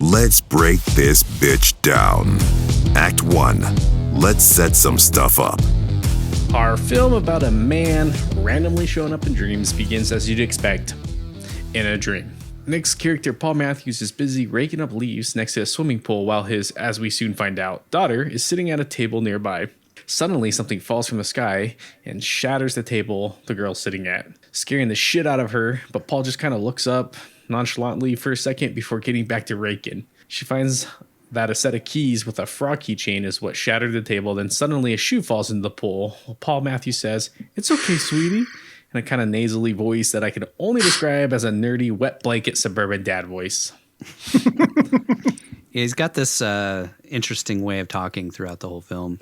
Let's break this bitch down. Act 1. Let's set some stuff up. Our film about a man randomly showing up in dreams begins as you'd expect, in a dream. Nic's character Paul Matthews is busy raking up leaves next to a swimming pool while his, as we soon find out, daughter is sitting at a table nearby. Suddenly, something falls from the sky and shatters the table the girl's sitting at, scaring the shit out of her, but Paul just kind of looks up nonchalantly for a second before getting back to raking. She finds that a set of keys with a frog keychain is what shattered the table, then suddenly a shoe falls into the pool. Paul Matthews says, "It's okay, sweetie," in a kind of nasally voice that I can only describe as a nerdy, wet blanket suburban dad voice. Yeah, he's got this interesting way of talking throughout the whole film,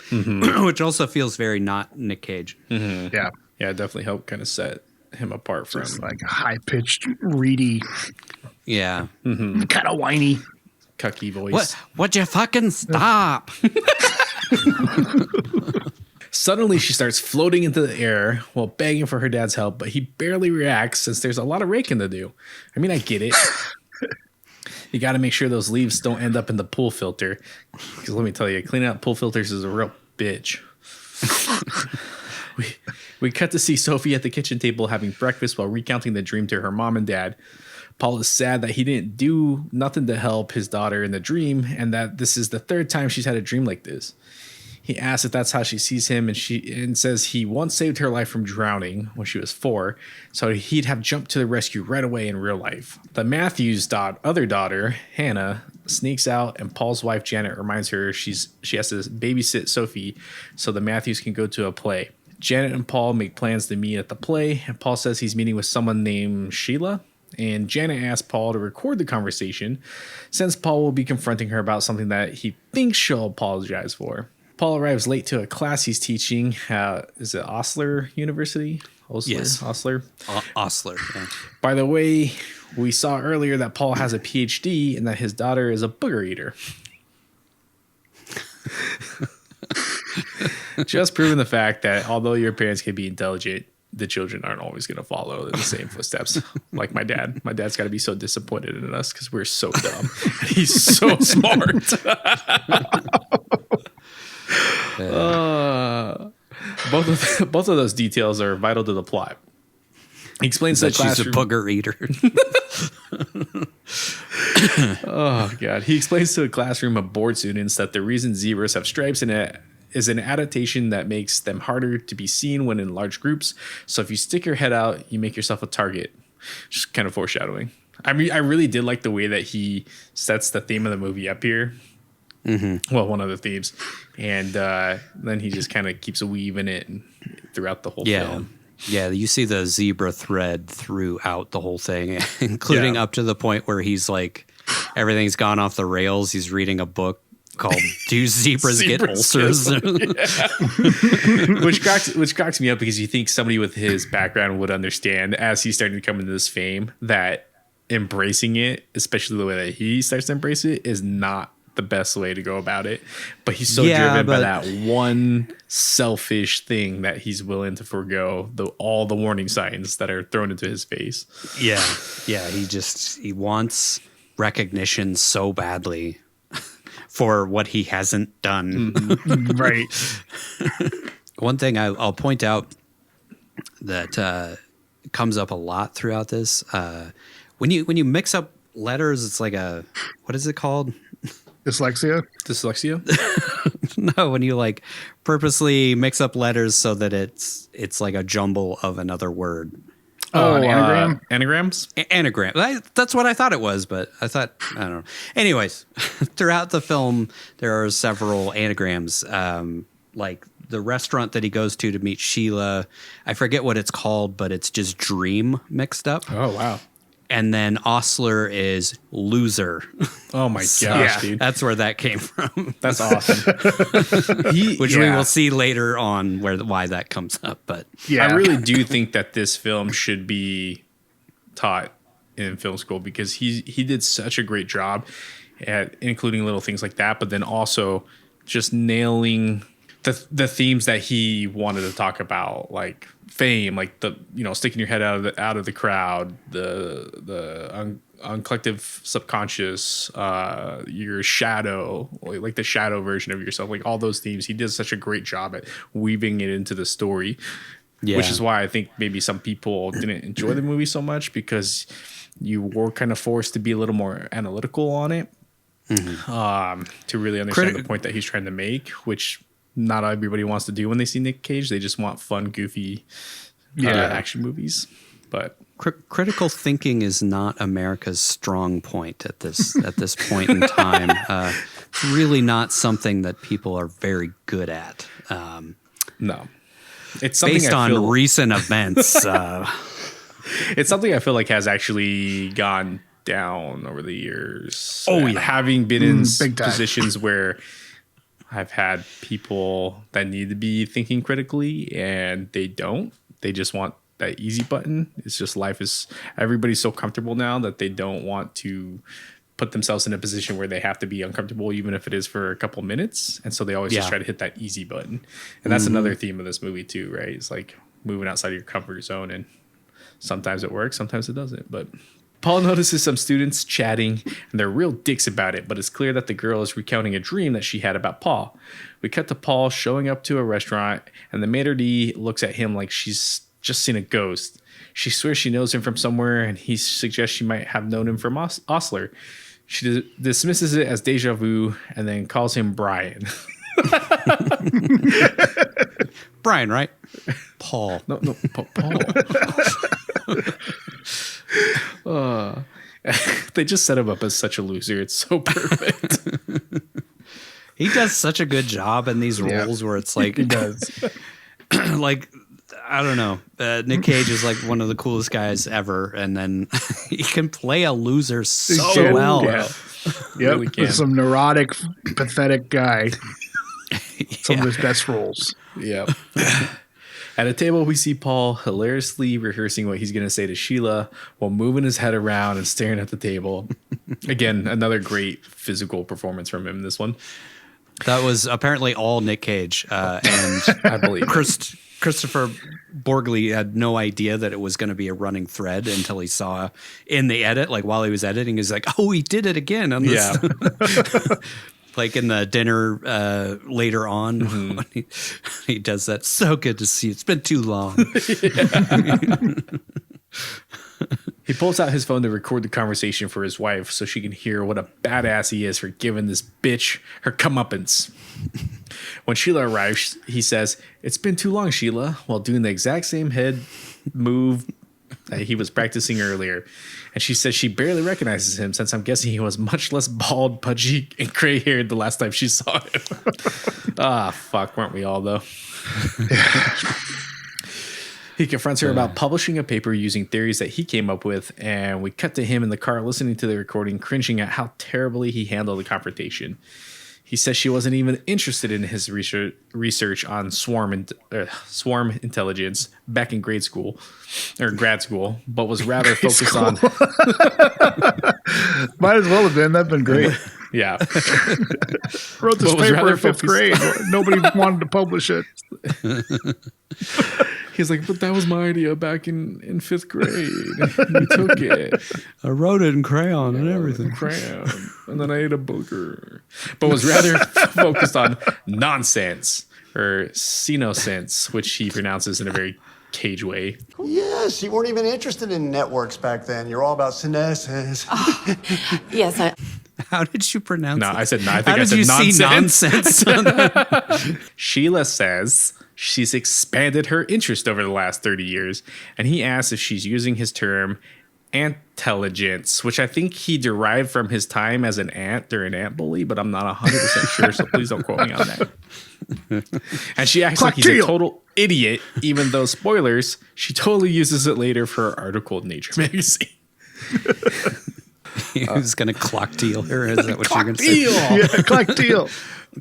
which also feels very not Nic Cage. Mm-hmm. Yeah. Yeah, it definitely helped kind of set him apart from Just like high-pitched, reedy, Yeah. kind of whiny. cucky voice. Would you fucking stop? Suddenly, she starts floating into the air while begging for her dad's help, but he barely reacts since there's a lot of raking to do. I mean, I get it. You got to make sure those leaves don't end up in the pool filter. Because let me tell you, cleaning out pool filters is a real bitch. We cut to see Sophie at the kitchen table having breakfast while recounting the dream to her mom and dad. Paul is sad that he didn't do nothing to help his daughter in the dream, and that this is the third time she's had a dream like this. He asks if that's how she sees him, and says he once saved her life from drowning when she was 4, so he'd have jumped to the rescue right away in real life. The Matthews' other daughter, Hannah, sneaks out, and Paul's wife, Janet, reminds her she has to babysit Sophie so the Matthews can go to a play. Janet and Paul make plans to meet at the play, and Paul says he's meeting with someone named Sheila, and Janet asks Paul to record the conversation since Paul will be confronting her about something that he thinks she'll apologize for. Paul arrives late to a class he's teaching. Is it Osler University? Yes. Osler. Osler. Yeah. By the way, we saw earlier that Paul has a PhD and that his daughter is a booger eater. Just proving the fact that although your parents can be intelligent, the children aren't always going to follow in the same footsteps. Like my dad. My dad's got to be so disappointed in us because we're so dumb. He's so smart. Both of those details are vital to the plot. He explains that she's a booger eater. Oh god! He explains to a classroom of bored students that the reason zebras have stripes in it is an adaptation that makes them harder to be seen when in large groups. So if you stick your head out, you make yourself a target. Just kind of foreshadowing. I mean, I really did like the way that he sets the theme of the movie up here. Mm-hmm. Well, one of the themes, and then he just kind of keeps weaving it throughout the whole film. Yeah, you see the zebra thread throughout the whole thing, including up to the point where he's like, everything's gone off the rails. He's reading a book called "Do Zebras Get Ulcers?" which cracks me up because you think somebody with his background would understand as he's starting to come into this fame that embracing it, especially the way that he starts to embrace it, is not the best way to go about it. But he's so driven by that one selfish thing that he's willing to forego all the warning signs that are thrown into his face. Yeah. He wants recognition so badly for what he hasn't done. Right. One thing I'll point out that comes up a lot throughout this, when you mix up letters, it's like what is it called? Dyslexia? No, when you like purposely mix up letters so that it's like a jumble of another word. An anagram? Anagrams? Anagram. That's what I thought it was, but I don't know. Anyways, throughout the film, there are several anagrams. Like the restaurant that he goes to meet Sheila, I forget what it's called, but it's just dream mixed up. Oh, wow. And then Osler is loser. Oh my gosh, dude. That's where that came from. That's awesome. Which we will see later on why that comes up. But I really do think that this film should be taught in film school because he did such a great job at including little things like that, but then also just nailing the themes that he wanted to talk about, like sticking your head out of the crowd, the on collective subconscious, your shadow, like the shadow version of yourself, like all those themes. He does such a great job at weaving it into the story, which is why I think maybe some people didn't enjoy the movie so much, because you were kind of forced to be a little more analytical on it, to really understand the point that he's trying to make, which not everybody wants to do when they see Nic Cage. They just want fun, goofy action movies. But critical thinking is not America's strong point at this point in time. It's really not something that people are very good at. No, it's something based on recent events. It's something I feel like has actually gone down over the years. Having been in positions where I've had people that need to be thinking critically and they don't. They just want that easy button. It's just everybody's so comfortable now that they don't want to put themselves in a position where they have to be uncomfortable, even if it is for a couple minutes. And so they always just try to hit that easy button. And that's another theme of this movie too, right? It's like moving outside of your comfort zone, and sometimes it works, sometimes it doesn't. But Paul notices some students chatting, and they're real dicks about it, but it's clear that the girl is recounting a dream that she had about Paul. We cut to Paul showing up to a restaurant, and the maitre d' looks at him like she's just seen a ghost. She swears she knows him from somewhere, and he suggests she might have known him from Osler. She dismisses it as deja vu and then calls him Brian. Brian, right? Paul. No, Paul. They just set him up as such a loser. It's so perfect. He does such a good job in these roles where it's like, He does. like, I don't know. Nic Cage is like one of the coolest guys ever, and then he can play a loser so well. Yeah. Yep. Really can. Some neurotic, pathetic guy. Some of his best roles. Yeah. At a table, we see Paul hilariously rehearsing what he's going to say to Sheila while moving his head around and staring at the table. Again, another great physical performance from him in this one. That was apparently all Nic Cage. And I believe Christopher Borgli had no idea that it was going to be a running thread until he saw in the edit, like while he was editing, he's like, oh, he did it again on this. Yeah. Like in the dinner later on, when he does that. So good to see. It's been too long. He pulls out his phone to record the conversation for his wife so she can hear what a badass he is for giving this bitch her comeuppance. When Sheila arrives, he says, "It's been too long, Sheila," while doing the exact same head move that he was practicing earlier. And she says she barely recognizes him, since I'm guessing he was much less bald, pudgy, and gray-haired the last time she saw him. Fuck, weren't we all, though? He confronts her about publishing a paper using theories that he came up with, and we cut to him in the car listening to the recording, cringing at how terribly he handled the confrontation. He says she wasn't even interested in his research on swarm intelligence back in grad school, but was rather focused on... Might as well have been. That'd been great. Yeah. Wrote this paper in fifth grade. Nobody wanted to publish it. He's like, but that was my idea back in fifth grade. You took it. I wrote it in crayon and everything. And then I ate a booger. But was rather focused on nonsense, or sense, which he pronounces in a very Cage way. Yes, you weren't even interested in networks back then. You're all about synesses. Yes, How did you pronounce it? No, I said no. I think How I did said you nonsense. see nonsense? Sheila says she's expanded her interest over the last 30 years, and he asks if she's using his term intelligence, which I think he derived from his time as an ant or an ant bully, but I'm not 100% sure, so please don't quote me on that. And she acts like he's a total idiot, even though, spoilers, she totally uses it later for her article in Nature magazine. He was going to clock deal her. Is that what you're going to say? Yeah, clock deal.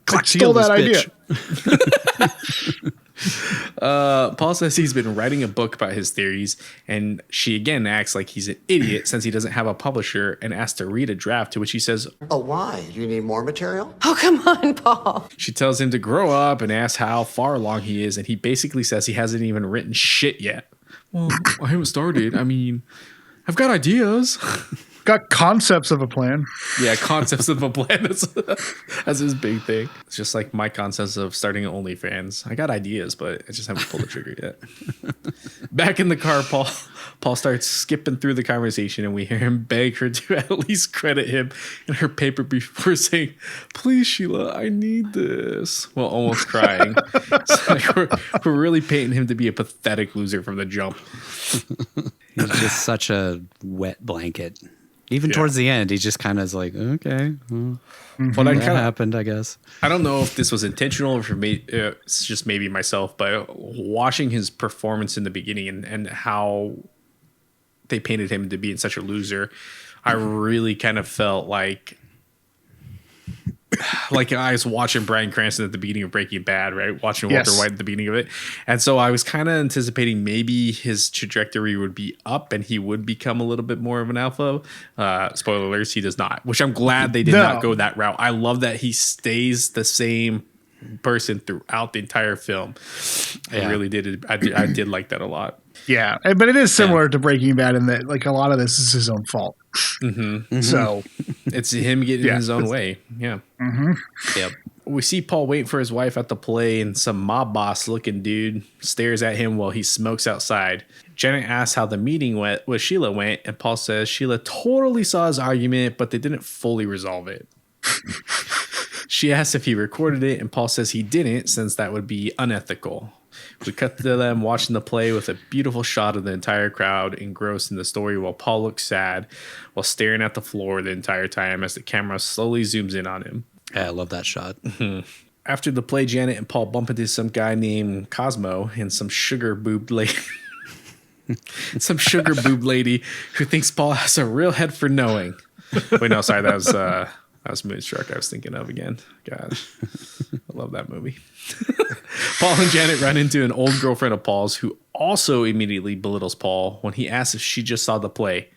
Clock Stole deal that idea. Paul says he's been writing a book about his theories, and she again acts like he's an idiot since he doesn't have a publisher, and asks to read a draft, to which he says, Oh, why? Do you need more material? Oh, come on, Paul. she tells him to grow up and asks how far along he is, and he basically says he hasn't even written shit yet. Well, I haven't started. I mean, I've got ideas. Got concepts of a plan. Yeah, concepts of a plan. That's his big thing. It's just like my concepts of starting an OnlyFans. I got ideas, but I just haven't pulled the trigger yet. Back in the car, Paul starts skipping through the conversation, and we hear him beg her to at least credit him in her paper before saying, "Please, Sheila, I need this." Well, almost crying. So like we're really painting him to be a pathetic loser from the jump. He's just such a wet blanket. Even towards the end, he just kind of is like, okay, well, But I that kind of happened, I guess. I don't know if this was intentional or for me, it's just maybe myself, but watching his performance in the beginning and how they painted him to be such a loser, I really kind of felt like I was watching Bryan Cranston at the beginning of Breaking Bad, right? Watching Walter White at the beginning of it. And so I was kind of anticipating maybe his trajectory would be up and he would become a little bit more of an alpha. Spoiler alerts, he does not, which I'm glad they did not go that route. I love that he stays the same person throughout the entire film. I really did. I did like that a lot. Yeah, but it is similar to Breaking Bad in that like a lot of this is his own fault. So it's him getting in his own way. Yeah. Yep. We see Paul waiting for his wife at the play, and some mob boss looking dude stares at him while he smokes outside. Janet asks how the meeting with Sheila went, and Paul says Sheila totally saw his argument, but they didn't fully resolve it. She asks if he recorded it, and Paul says he didn't, since that would be unethical. We cut to them watching the play with a beautiful shot of the entire crowd engrossed in the story while Paul looks sad while staring at the floor the entire time as the camera slowly zooms in on him. Yeah, I love that shot. After the play, Janet and Paul bump into some guy named Cosmo and some sugar boobed lady. Some sugar boob lady who thinks Paul has a real head for knowing. Wait, no, sorry, that was Moonstruck I was thinking of again. God, I love that movie. Paul and Janet run into an old girlfriend of Paul's who also immediately belittles Paul when he asks if she just saw the play.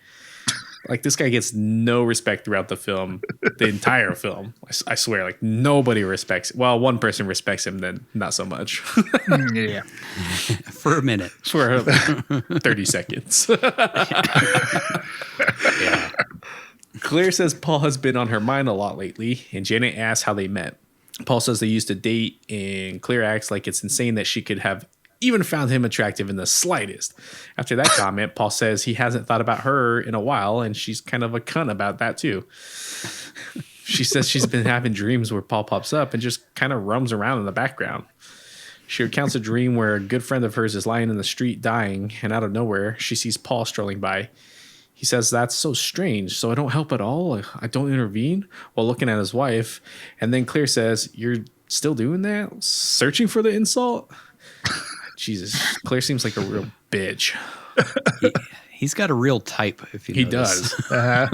Like, this guy gets no respect throughout the film, the entire film. I swear, like, nobody respects. Well, one person respects him, then not so much. Yeah. For a minute. For 30 seconds. Yeah. Claire says Paul has been on her mind a lot lately, and Janet asks how they met. Paul says they used to date, and Claire acts like it's insane that she could have even found him attractive in the slightest. After that comment, Paul says he hasn't thought about her in a while, and she's kind of a cunt about that too. She says she's been having dreams where Paul pops up and just kind of roams around in the background. She recounts a dream where a good friend of hers is lying in the street dying, and out of nowhere, she sees Paul strolling by. He says, "That's so strange. So I don't help at all. I don't intervene," while looking at his wife. And then Claire says, "You're still doing that? Searching for the insult?" Jesus, Claire seems like a real bitch. He's got a real type, if you notice. He does.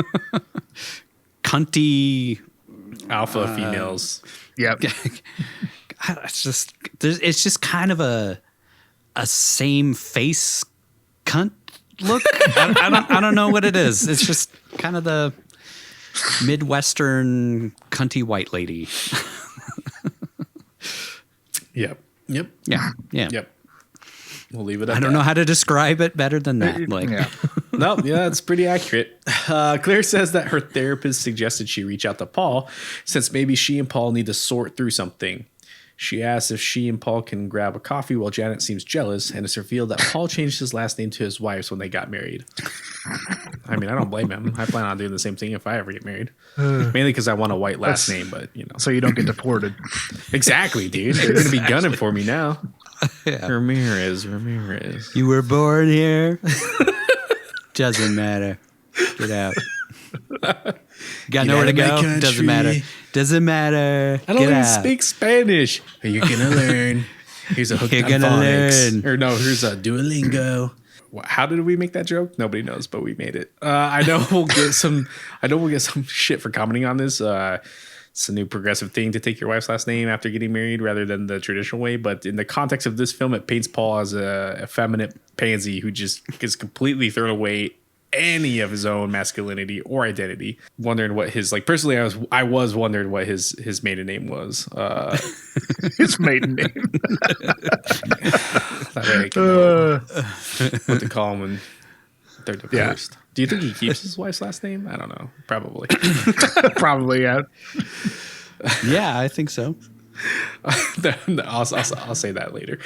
Cunty Alpha females. Yep. It's just kind of a same face cunt look. I don't know what it is. It's just kind of the Midwestern cunty white lady. Yep. Yeah. Yep. We'll leave it at I don't know how to describe it better than that. Like, Yeah. No, yeah, that's pretty accurate. Claire says that her therapist suggested she reach out to Paul since maybe she and Paul need to sort through something. She asks if she and Paul can grab a coffee while Janet seems jealous, and it's revealed that Paul changed his last name to his wife's when they got married. I mean, I don't blame him. I plan on doing the same thing if I ever get married. Mainly because I want a white last name, but you know. So you don't get deported. Exactly, dude. They're going to be gunning for me now. Yeah. Ramirez. You were born here. Doesn't matter. Get out. Got nowhere to go. Doesn't matter. Doesn't matter. I don't even speak Spanish. Are you gonna learn? Here's a hook on phonics. Or no, here's a Duolingo. How did we make that joke? Nobody knows, but we made it. I know we'll get some shit for commenting on this. It's a new progressive thing to take your wife's last name after getting married rather than the traditional way. But in the context of this film, it paints Paul as a effeminate pansy who just gets completely thrown away any of his own masculinity or identity. Wondering what his, like, personally, I was wondering what his maiden name was. His maiden name. That way I can know what to call him when they're divorced. Do you think he keeps his wife's last name? I don't know. Probably. Probably, yeah. Yeah, I think so. No, I'll say that later.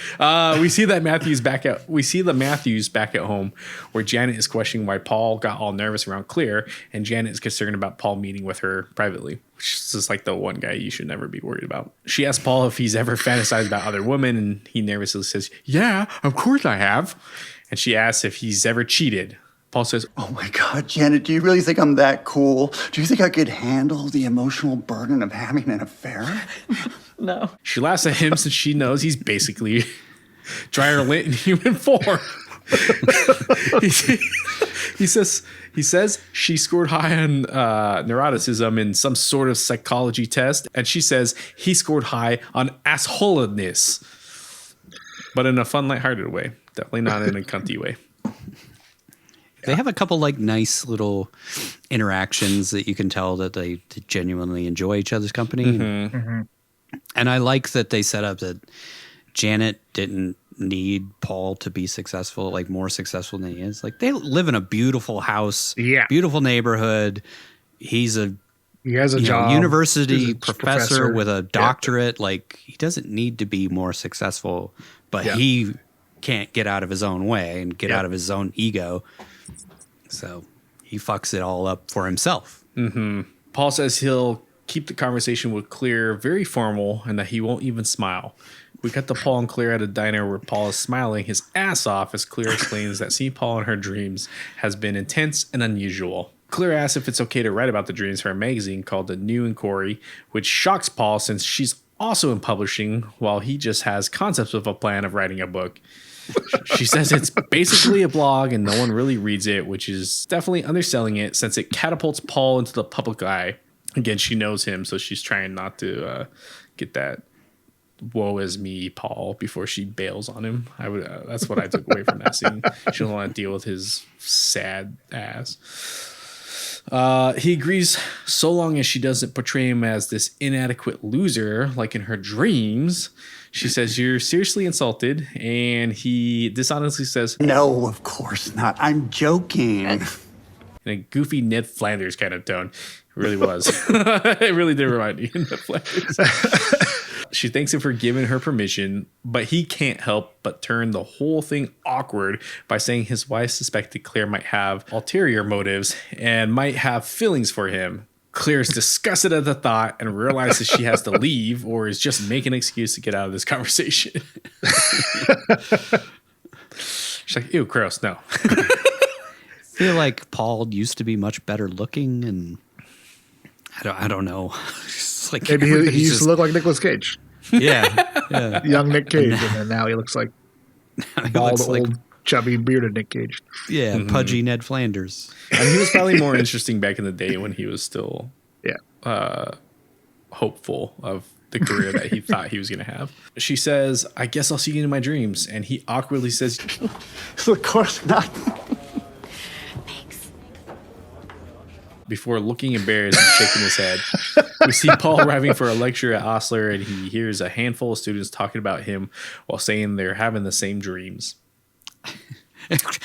We see the Matthews back at home, where Janet is questioning why Paul got all nervous around Claire, and Janet is concerned about Paul meeting with her privately, which is just like the one guy you should never be worried about. She asks Paul if he's ever fantasized about other women, and he nervously says, "Yeah, of course I have." And she asks if he's ever cheated. Paul says, Oh my God, Janet, do you really think I'm that cool? Do you think I could handle the emotional burden of having an affair? No. she laughs at him since she knows he's basically dryer lint in human form. he says she scored high on neuroticism in some sort of psychology test, and she says he scored high on assholeness, but in a fun, lighthearted way. Definitely not in a cunty way. They have a couple like nice little interactions that you can tell that they genuinely enjoy each other's company. Mm-hmm. And I like that they set up that Janet didn't need Paul to be successful, like more successful than he is. Like they live in a beautiful house, beautiful neighborhood. He has a job, university He's a professor with a doctorate. Yeah. Like he doesn't need to be more successful, but he can't get out of his own way and get out of his own ego. So he fucks it all up for himself. Mm-hmm. Paul says he'll keep the conversation with Claire very formal and that he won't even smile. We cut to Paul and Claire at a diner where Paul is smiling his ass off as Claire explains that seeing Paul in her dreams has been intense and unusual. Claire asks if it's okay to write about the dreams for a magazine called The New Inquiry, which shocks Paul since she's also in publishing while he just has concepts of a plan of writing a book. She says it's basically a blog and no one really reads it, which is definitely underselling it since it catapults Paul into the public eye. Again, she knows him, so she's trying not to get that woe is me Paul before she bails on him. That's what I took away from that scene. She don't want to deal with his sad ass. He agrees so long as she doesn't portray him as this inadequate loser like in her dreams. She says, "You're seriously insulted," and he dishonestly says, No, of course not. I'm joking. In a goofy Ned Flanders kind of tone. It really was. It really did remind me of Ned Flanders. She thanks him for giving her permission, but he can't help but turn the whole thing awkward by saying his wife suspected Claire might have ulterior motives and might have feelings for him. Claire is disgusted at the thought and realizes she has to leave or is just making an excuse to get out of this conversation. She's like, ew, gross, no. I feel like Paul used to be much better looking, and I don't know. Like maybe he used to look like Nicolas Cage. Yeah. Young Nic Cage, and then now he looks like bald, old, chubby, bearded Nic Cage. Yeah, pudgy Ned Flanders. And he was probably more interesting back in the day when he was still hopeful of the career that he thought he was going to have. She says, "I guess I'll see you in my dreams." And he awkwardly says, Of course not. before looking embarrassed and shaking his head. We see Paul arriving for a lecture at Osler, and he hears a handful of students talking about him while saying they're having the same dreams.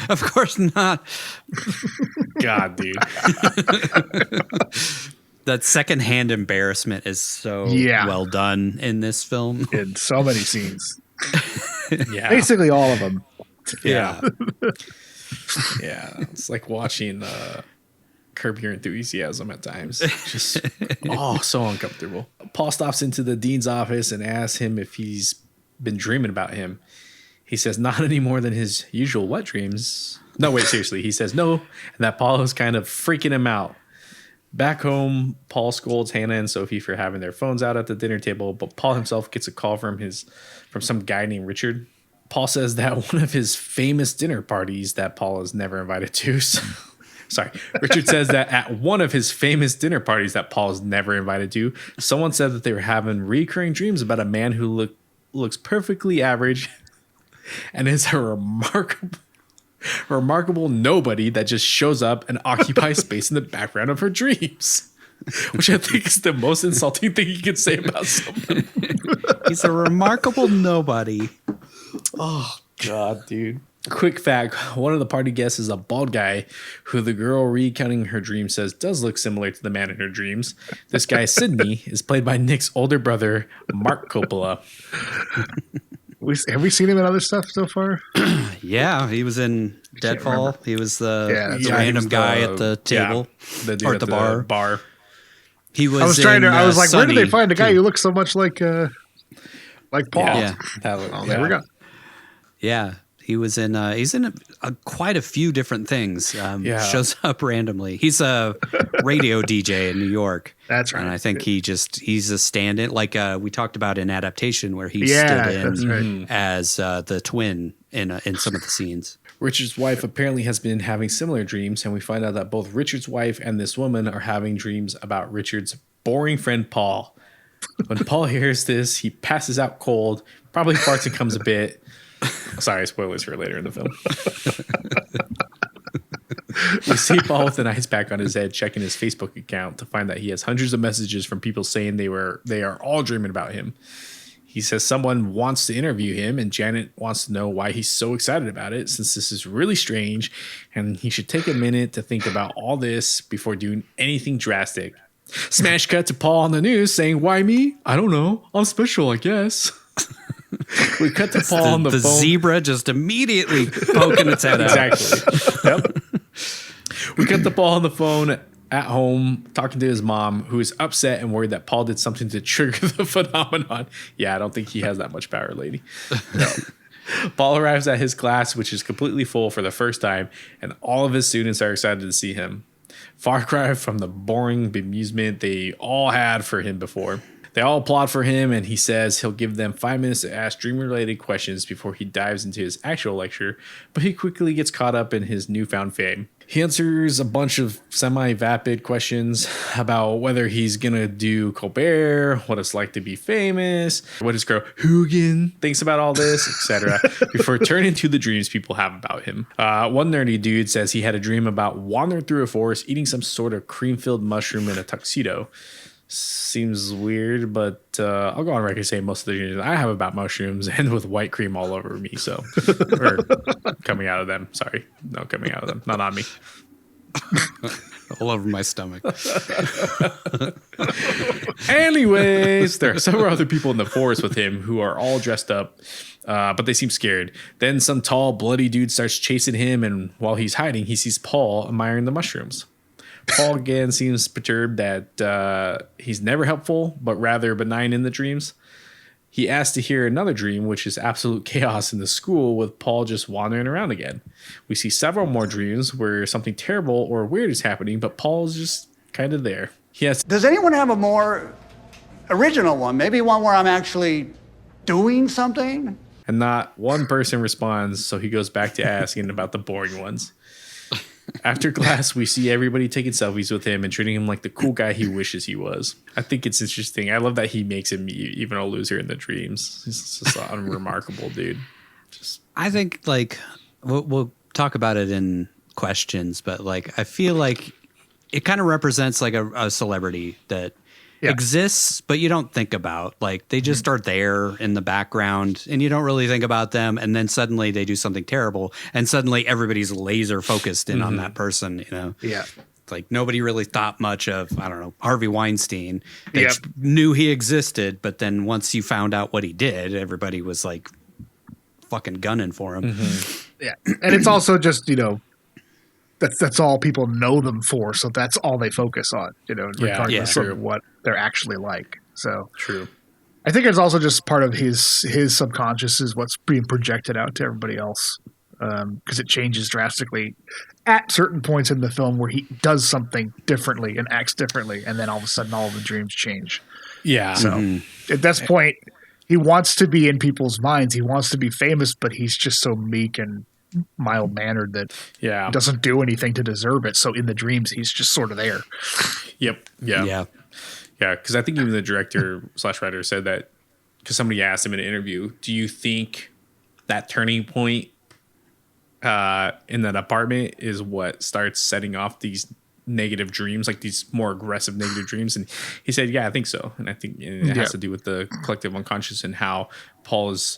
Of course not. God, dude. That secondhand embarrassment is so well done in this film. In so many scenes. Yeah. Basically all of them. Yeah. Yeah. It's like watching Curb Your Enthusiasm at times. Just, so uncomfortable. Paul stops into the dean's office and asks him if he's been dreaming about him. He says not any more than his usual wet dreams. No, wait, seriously. He says no, and that Paul is kind of freaking him out. Back home, Paul scolds Hannah and Sophie for having their phones out at the dinner table, but Paul himself gets a call from some guy named Richard. Paul says that one of his famous dinner parties that Paul is never invited to. Sorry. Richard says that at one of his famous dinner parties that Paul is never invited to, someone said that they were having recurring dreams about a man who looks perfectly average and is a remarkable nobody that just shows up and occupies space in the background of her dreams. Which I think is the most insulting thing you can say about someone. He's a remarkable nobody. Oh, God, dude. Quick fact, one of the party guests is a bald guy who the girl recounting her dream says does look similar to the man in her dreams. This guy, Sydney, is played by Nick's older brother, Mark Coppola. Have we seen him in other stuff so far? Yeah, he was in Deadfall. He was the Yeah, random guy at the table the dude or at at the bar. He was. I was like, where did they find a guy too. who looks so much like Paul? Yeah. There we go. Yeah, he was in. He's in quite a few different things. Shows up randomly. He's a radio DJ in New York. That's right. And I think he's a stand-in, like we talked about in Adaptation, where he stood in as the twin in some of the scenes. Richard's wife apparently has been having similar dreams, and we find out that both Richard's wife and this woman are having dreams about Richard's boring friend Paul. When Paul hears this, he passes out cold, probably farts and comes a bit. Sorry, spoilers for later in the film. We see Paul with an ice pack on his head checking his Facebook account to find that he has hundreds of messages from people saying they are all dreaming about him. He says someone wants to interview him, and Janet wants to know why he's so excited about it, since this is really strange, and he should take a minute to think about all this before doing anything drastic. Smash cut to Paul on the news saying, "Why me? I don't know. I'm special, I guess." We cut to Paul on the phone. The zebra just immediately poking its head out. Exactly. Yep. We cut to Paul on the phone at home talking to his mom, who is upset and worried that Paul did something to trigger the phenomenon. Yeah, I don't think he has that much power, lady. No. Paul arrives at his class, which is completely full for the first time, and all of his students are excited to see him. Far cry from the boring bemusement they all had for him before. They all applaud for him, and he says he'll give them 5 minutes to ask dream-related questions before he dives into his actual lecture, but he quickly gets caught up in his newfound fame. He answers a bunch of semi-vapid questions about whether he's going to do Colbert, what it's like to be famous, what his girl Hugin thinks about all this, etc., before turning to the dreams people have about him. One nerdy dude says he had a dream about wandering through a forest, eating some sort of cream-filled mushroom in a tuxedo. Seems weird, but I'll go on record saying most of the dreams I have about mushrooms end with white cream all over me. So, or coming out of them. Sorry, no, coming out of them, not on me. All over my stomach. Anyways, there are several other people in the forest with him who are all dressed up, but they seem scared. Then some tall, bloody dude starts chasing him, and while he's hiding, he sees Paul admiring the mushrooms. Paul again seems perturbed that he's never helpful, but rather benign in the dreams. He asks to hear another dream, which is absolute chaos in the school with Paul just wandering around again. We see several more dreams where something terrible or weird is happening, but Paul's just kind of there. Does anyone have a more original one? Maybe one where I'm actually doing something? And not one person responds, so he goes back to asking about the boring ones. After class, we see everybody taking selfies with him and treating him like the cool guy he wishes he was. I think it's interesting. I love that he makes him even a loser in the dreams. He's just an unremarkable dude. I think, like, we'll talk about it in questions, but, like, I feel like it kind of represents, like, a celebrity that exists, but you don't think about. Like, they just are there in the background, and you don't really think about them, and then suddenly they do something terrible, and suddenly everybody's laser focused in on that person, you know? Yeah. Like, nobody really thought much of, I don't know, Harvey Weinstein. They knew he existed, but then once you found out what he did, everybody was, like, fucking gunning for him. Yeah. And it's also just, you know, that's all people know them for, so that's all they focus on, you know, regardless of what they're actually like. So true. I think it's also just part of his subconscious is what's being projected out to everybody else, because it changes drastically at certain points in the film where he does something differently and acts differently, and then all of a sudden all the dreams change. Yeah. So at this point, he wants to be in people's minds. He wants to be famous, but he's just so meek and mild-mannered that he doesn't do anything to deserve it. So in the dreams, he's just sort of there. Yep. Yeah. Because I think even the director / writer said that, because somebody asked him in an interview, do you think that turning point in that apartment is what starts setting off these negative dreams, like these more aggressive negative dreams? And he said, yeah, I think so. And I think it has to do with the collective unconscious and how Paul is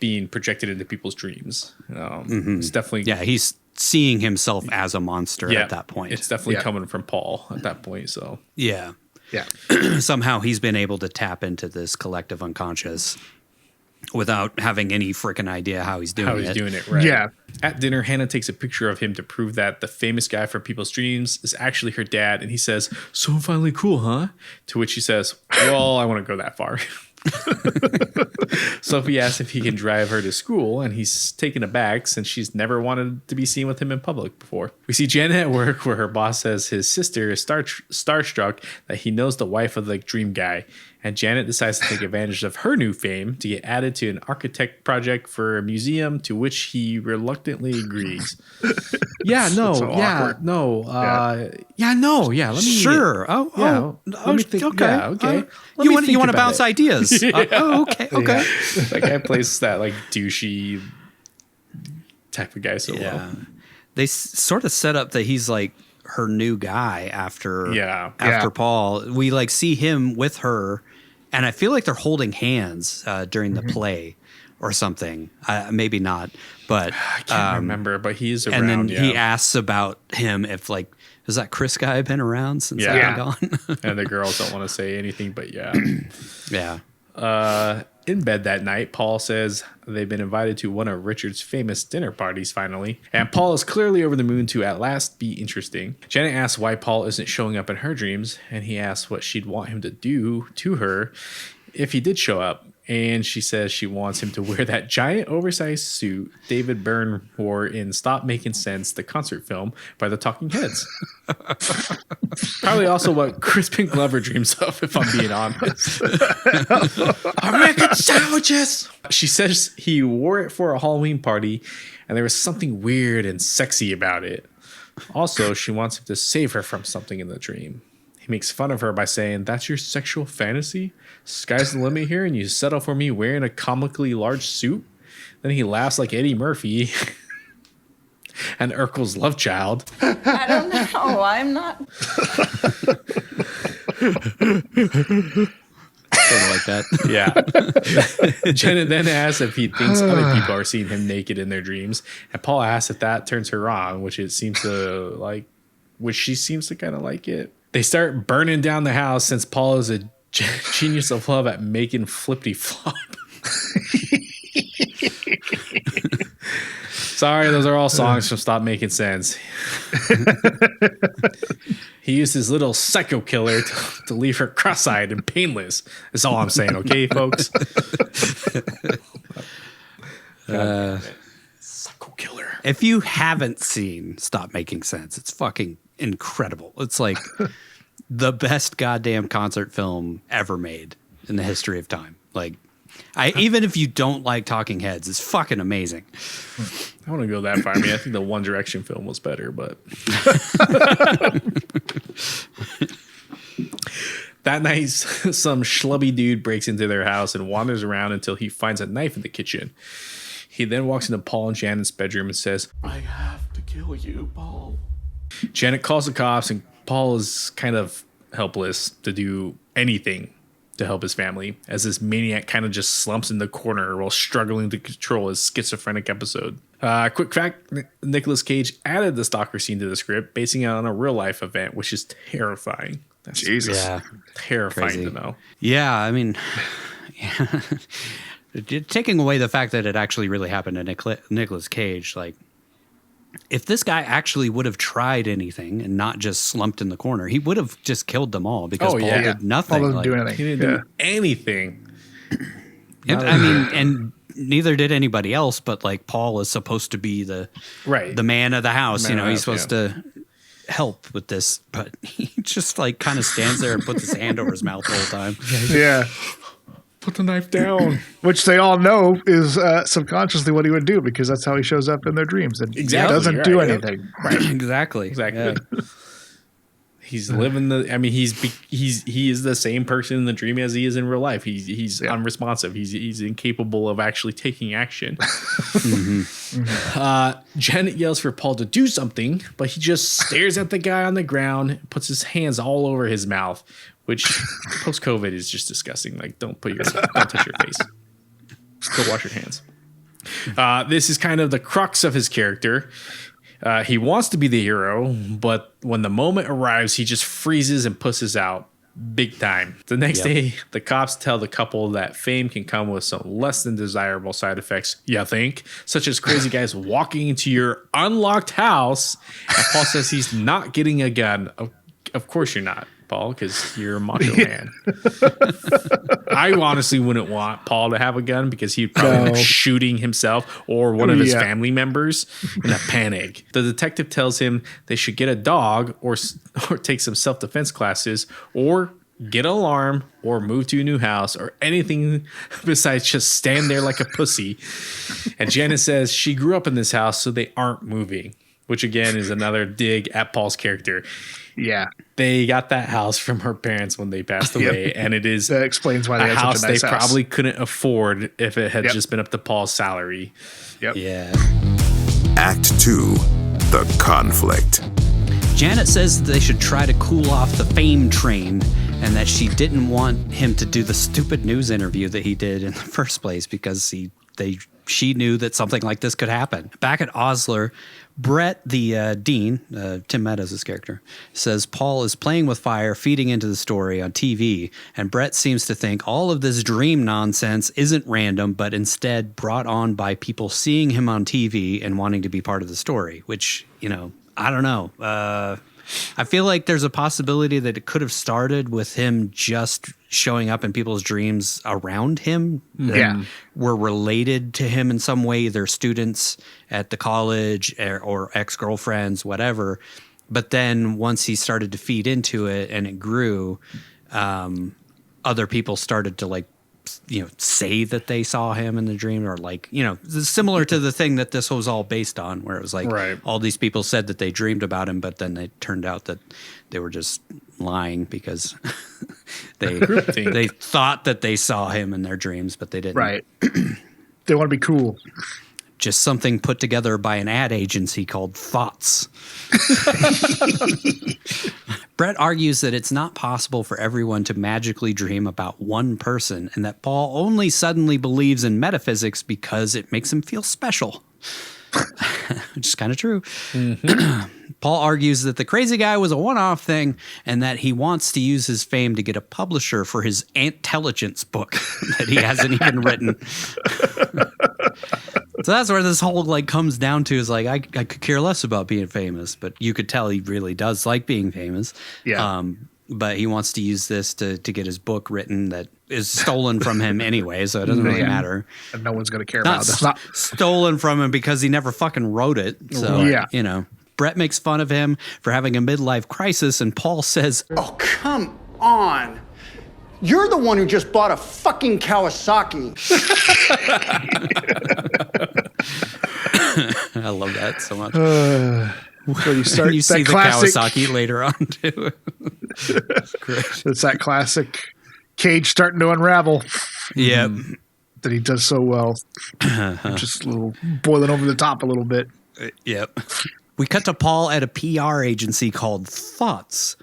being projected into people's dreams. It's definitely he's seeing himself as a monster at that point. It's definitely coming from Paul at that point. So Yeah. somehow he's been able to tap into this collective unconscious without having any freaking idea how he's doing it. Right. Yeah. At dinner, Hannah takes a picture of him to prove that the famous guy from people's dreams is actually her dad, and he says, "So finally cool, huh?" To which she says, "Well, I wouldn't go that far." Sophie asks if he can drive her to school, and he's taken aback since she's never wanted to be seen with him in public before. We see Janet at work where her boss says his sister is starstruck that he knows the wife of the dream guy, and Janet decides to take advantage of her new fame to get added to an architect project for a museum, to which he reluctantly agrees. Let me Sure. Let me think. Okay. Yeah, okay. You want to bounce ideas? Okay. That guy plays that like douchey type of guy so well. They sort of set up that he's like her new guy after Paul. We like see him with her, and I feel like they're holding hands during the play or something. Maybe not, but I can't remember. But he's around. And then he asks about him if like, has that Chris guy been around since I've been gone? And the girls don't want to say anything, but yeah. In bed that night, Paul says they've been invited to one of Richard's famous dinner parties finally, and Paul is clearly over the moon to at last be interesting. Janet asks why Paul isn't showing up in her dreams, and he asks what she'd want him to do to her if he did show up. And she says she wants him to wear that giant oversized suit David Byrne wore in Stop Making Sense, the concert film by the Talking Heads. Probably also what Crispin Glover dreams of, if I'm being honest. I'm making sandwiches. She says he wore it for a Halloween party, and there was something weird and sexy about it. Also, she wants him to save her from something in the dream. He makes fun of her by saying, "That's your sexual fantasy? Sky's the limit here, and you settle for me wearing a comically large suit?" Then he laughs like Eddie Murphy and Urkel's love child. I don't know. I'm not. Something like that. Yeah. Janet then asks if he thinks other people are seeing him naked in their dreams, and Paul asks if that turns her on, which she seems to kind of like it. They start burning down the house since Paul is a genius of love at making flippity flop. Sorry, those are all songs from Stop Making Sense. He used his little psycho killer to leave her cross-eyed and painless. That's all I'm saying, okay, folks? Psycho killer. If you haven't seen Stop Making Sense, it's fucking incredible. It's like the best goddamn concert film ever made in the history of time. Like, even if you don't like Talking Heads, it's fucking amazing. I want to go that far. I mean, I think the One Direction film was better, but that night, some schlubby dude breaks into their house and wanders around until he finds a knife in the kitchen. He then walks into Paul and Janet's bedroom and says, "I have to kill you, Paul." Janet calls the cops, and Paul is kind of helpless to do anything to help his family, as this maniac kind of just slumps in the corner while struggling to control his schizophrenic episode. Quick fact, Nicolas Cage added the stalker scene to the script, basing it on a real-life event, which is terrifying. That's Jesus. Yeah. terrifying Crazy. to know. Yeah, I mean, taking away the fact that it actually really happened to Nicolas Cage, like, if this guy actually would have tried anything and not just slumped in the corner, he would have just killed them all because Paul did nothing. Paul didn't do anything. He didn't do anything. And neither did anybody else, but like Paul is supposed to be the man of the house. He's supposed to help with this, but he just like kind of stands there and puts his hand over his mouth the whole time. Yeah. Put the knife down. Which they all know is subconsciously what he would do, because that's how he shows up in their dreams. And he doesn't do anything. Right. Exactly. Yeah. He's living he is the same person in the dream as he is in real life. He's unresponsive. He's incapable of actually taking action. Janet yells for Paul to do something, but he just stares at the guy on the ground, puts his hands all over his mouth, which post-COVID is just disgusting. Like, don't touch your face. Just go wash your hands. This is kind of the crux of his character. He wants to be the hero, but when the moment arrives, he just freezes and pusses out big time. The next day, the cops tell the couple that fame can come with some less than desirable side effects, you think, such as crazy guys walking into your unlocked house. And Paul says he's not getting a gun. Of course you're not, Paul, because you're a macho man. I honestly wouldn't want Paul to have a gun because he'd probably be shooting himself or one of his family members in a panic. The detective tells him they should get a dog or take some self-defense classes or get an alarm or move to a new house or anything besides just stand there like a pussy. And Janet says she grew up in this house, so they aren't moving, which again is another dig at Paul's character. Yeah. They got that house from her parents when they passed away, and it is that explains why they a had house such a nice they house. probably couldn't afford if it had just been up to Paul's salary. Yep. Yeah. Act 2. The conflict. Janet says they should try to cool off the fame train and that she didn't want him to do the stupid news interview that he did in the first place because she knew that something like this could happen. Back at Osler, Brett, the dean, Tim Meadows' character, says Paul is playing with fire, feeding into the story on TV, and Brett seems to think all of this dream nonsense isn't random, but instead brought on by people seeing him on TV and wanting to be part of the story, which, I don't know. I feel like there's a possibility that it could have started with him just showing up in people's dreams around him. Yeah. Were related to him in some way, either students at the college or ex-girlfriends, whatever. But then once he started to feed into it and it grew, other people started to say that they saw him in the dream or similar to the thing that this was all based on, where it was all these people said that they dreamed about him, but then it turned out that they were just lying because they thought that they saw him in their dreams, but they didn't. Right. They want to be cool. Just something put together by an ad agency called Thoughts. Brett argues that it's not possible for everyone to magically dream about one person and that Paul only suddenly believes in metaphysics because it makes him feel special. Which is kind of true. Mm-hmm. Paul argues that the crazy guy was a one-off thing and that he wants to use his fame to get a publisher for his Intelligence book that he hasn't even written. So that's where this whole comes down to is I could care less about being famous, but you could tell he really does like being famous. Yeah. But he wants to use this to get his book written that is stolen from him anyway, so it doesn't really matter. And no one's going to care about it. Not stolen from him because he never fucking wrote it. So, Brett makes fun of him for having a midlife crisis, and Paul says, Oh, come on. You're the one who just bought a fucking Kawasaki. I love that so much. When you start, you see the Kawasaki later on, too. It's that classic Cage starting to unravel. Yeah. That he does so well. Just a little boiling over the top a little bit. Yep. We cut to Paul at a PR agency called Thoughts.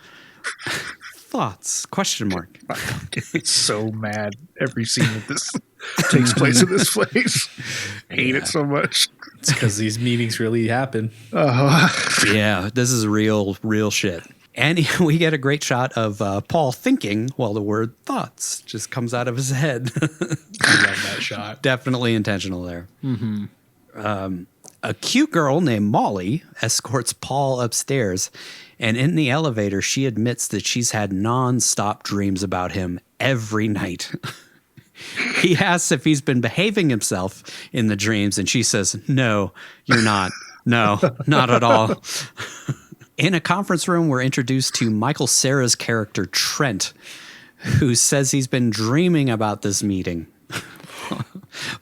Thoughts? Question mark. I get so mad every scene that this takes place in this place. Hate it so much. It's because these meetings really happen. Yeah, this is real shit. And we get a great shot of Paul thinking while the word thoughts just comes out of his head. I love that shot. Definitely intentional there. Mm-hmm. A cute girl named Molly escorts Paul upstairs, and in the elevator, she admits that she's had nonstop dreams about him every night. He asks if he's been behaving himself in the dreams, and she says, "No, you're not. No, not at all." In a conference room, we're introduced to Michael Cera's character, Trent, who says he's been dreaming about this meeting.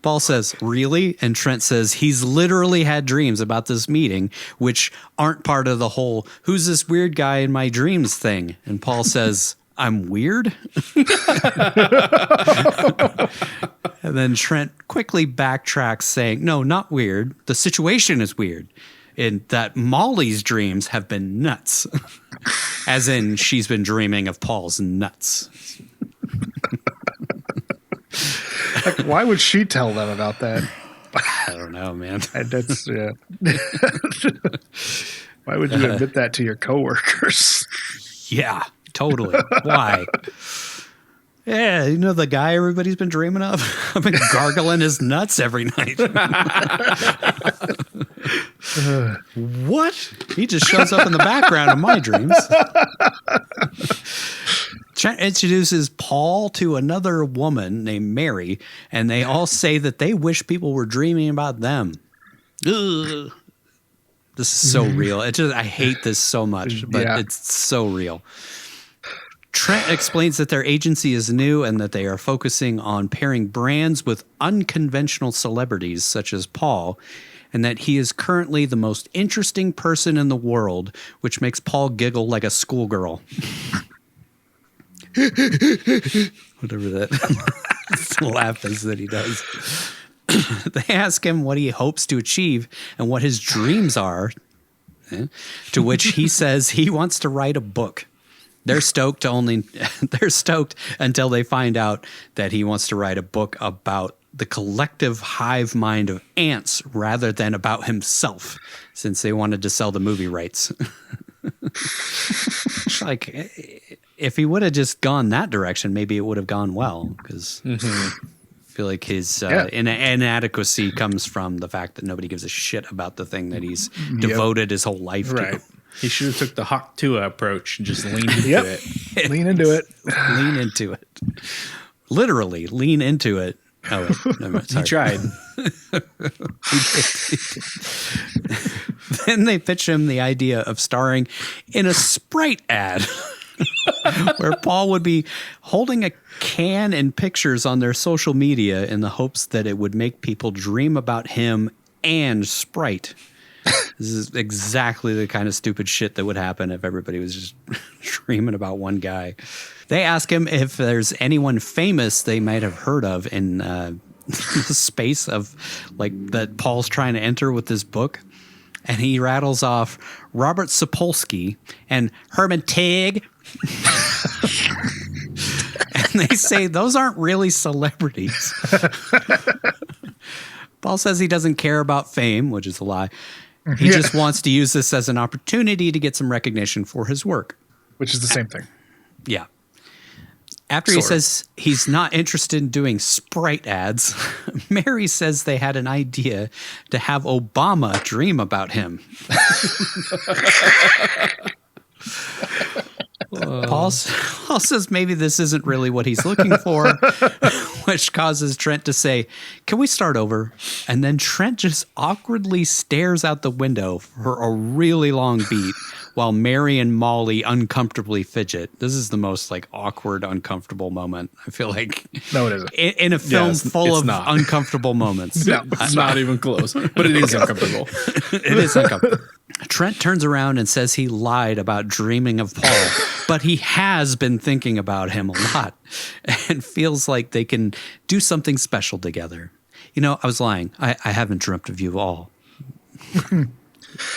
Paul says, "Really?" And Trent says he's literally had dreams about this meeting, which aren't part of the whole "who's this weird guy in my dreams" thing. And Paul says, "I'm weird?" And then Trent quickly backtracks, saying, "No, not weird. The situation is weird. In that Molly's dreams have been nuts." As in, she's been dreaming of Paul's nuts. Why would she tell them about that? I don't know, man. That's yeah. Why would you admit that to your coworkers? Yeah, totally. Why? Yeah, you know the guy everybody's been dreaming of? I've been gargling his nuts every night. What? He just shows up in the background of my dreams. Trent introduces Paul to another woman named Mary, and they all say that they wish people were dreaming about them. Ugh. This is so real. I hate this so much, but it's so real. Trent explains that their agency is new and that they are focusing on pairing brands with unconventional celebrities such as Paul, and that he is currently the most interesting person in the world, which makes Paul giggle like a schoolgirl. Whatever that laugh is that he does. They ask him what he hopes to achieve and what his dreams are, to which he says he wants to write a book. They're stoked until they find out that he wants to write a book about the collective hive mind of ants rather than about himself, since they wanted to sell the movie rights. Like, if he would have just gone that direction, maybe it would have gone well, because I feel like his inadequacy comes from the fact that nobody gives a shit about the thing that he's devoted his whole life to. He should have took the Hawk Tua approach and just leaned into it. Lean into it. Lean into it. Literally, lean into it. Oh, wait, no, sorry. He tried. Then they pitch him the idea of starring in a Sprite ad where Paul would be holding a can in pictures on their social media in the hopes that it would make people dream about him and Sprite. This is exactly the kind of stupid shit that would happen if everybody was just dreaming about one guy. They ask him if there's anyone famous they might have heard of in the space of like that Paul's trying to enter with this book. And he rattles off Robert Sapolsky and Herman Tig. And they say those aren't really celebrities. Paul says he doesn't care about fame, which is a lie. He just wants to use this as an opportunity to get some recognition for his work. Which is the same thing. Yeah. After he says he's not interested in doing Sprite ads, Mary says they had an idea to have Obama dream about him. Paul says maybe this isn't really what he's looking for, which causes Trent to say, "Can we start over?" And then Trent just awkwardly stares out the window for a really long beat while Mary and Molly uncomfortably fidget. This is the most like awkward, uncomfortable moment, I feel like. No, it isn't. In a film full of uncomfortable moments. No, it's not even close, but it is uncomfortable. It is uncomfortable. Trent turns around and says he lied about dreaming of Paul, but he has been thinking about him a lot and feels like they can do something special together. You know, I was lying. I haven't dreamt of you all.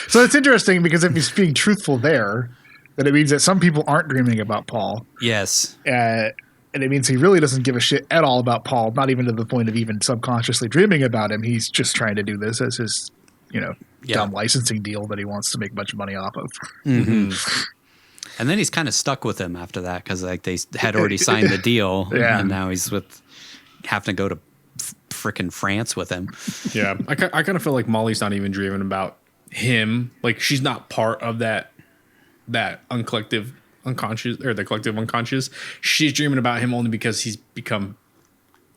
So it's interesting because if he's being truthful there, then it means that some people aren't dreaming about Paul. Yes. And it means he really doesn't give a shit at all about Paul, not even to the point of even subconsciously dreaming about him. He's just trying to do this as his, dumb licensing deal that he wants to make a bunch of money off of. Mm-hmm. And then he's kind of stuck with him after that because like they had already signed the deal, and now he's having to go to frickin' France with him. Yeah, I kind of feel like Molly's not even dreaming about him. Like she's not part of that collective unconscious or the collective unconscious. She's dreaming about him only because he's become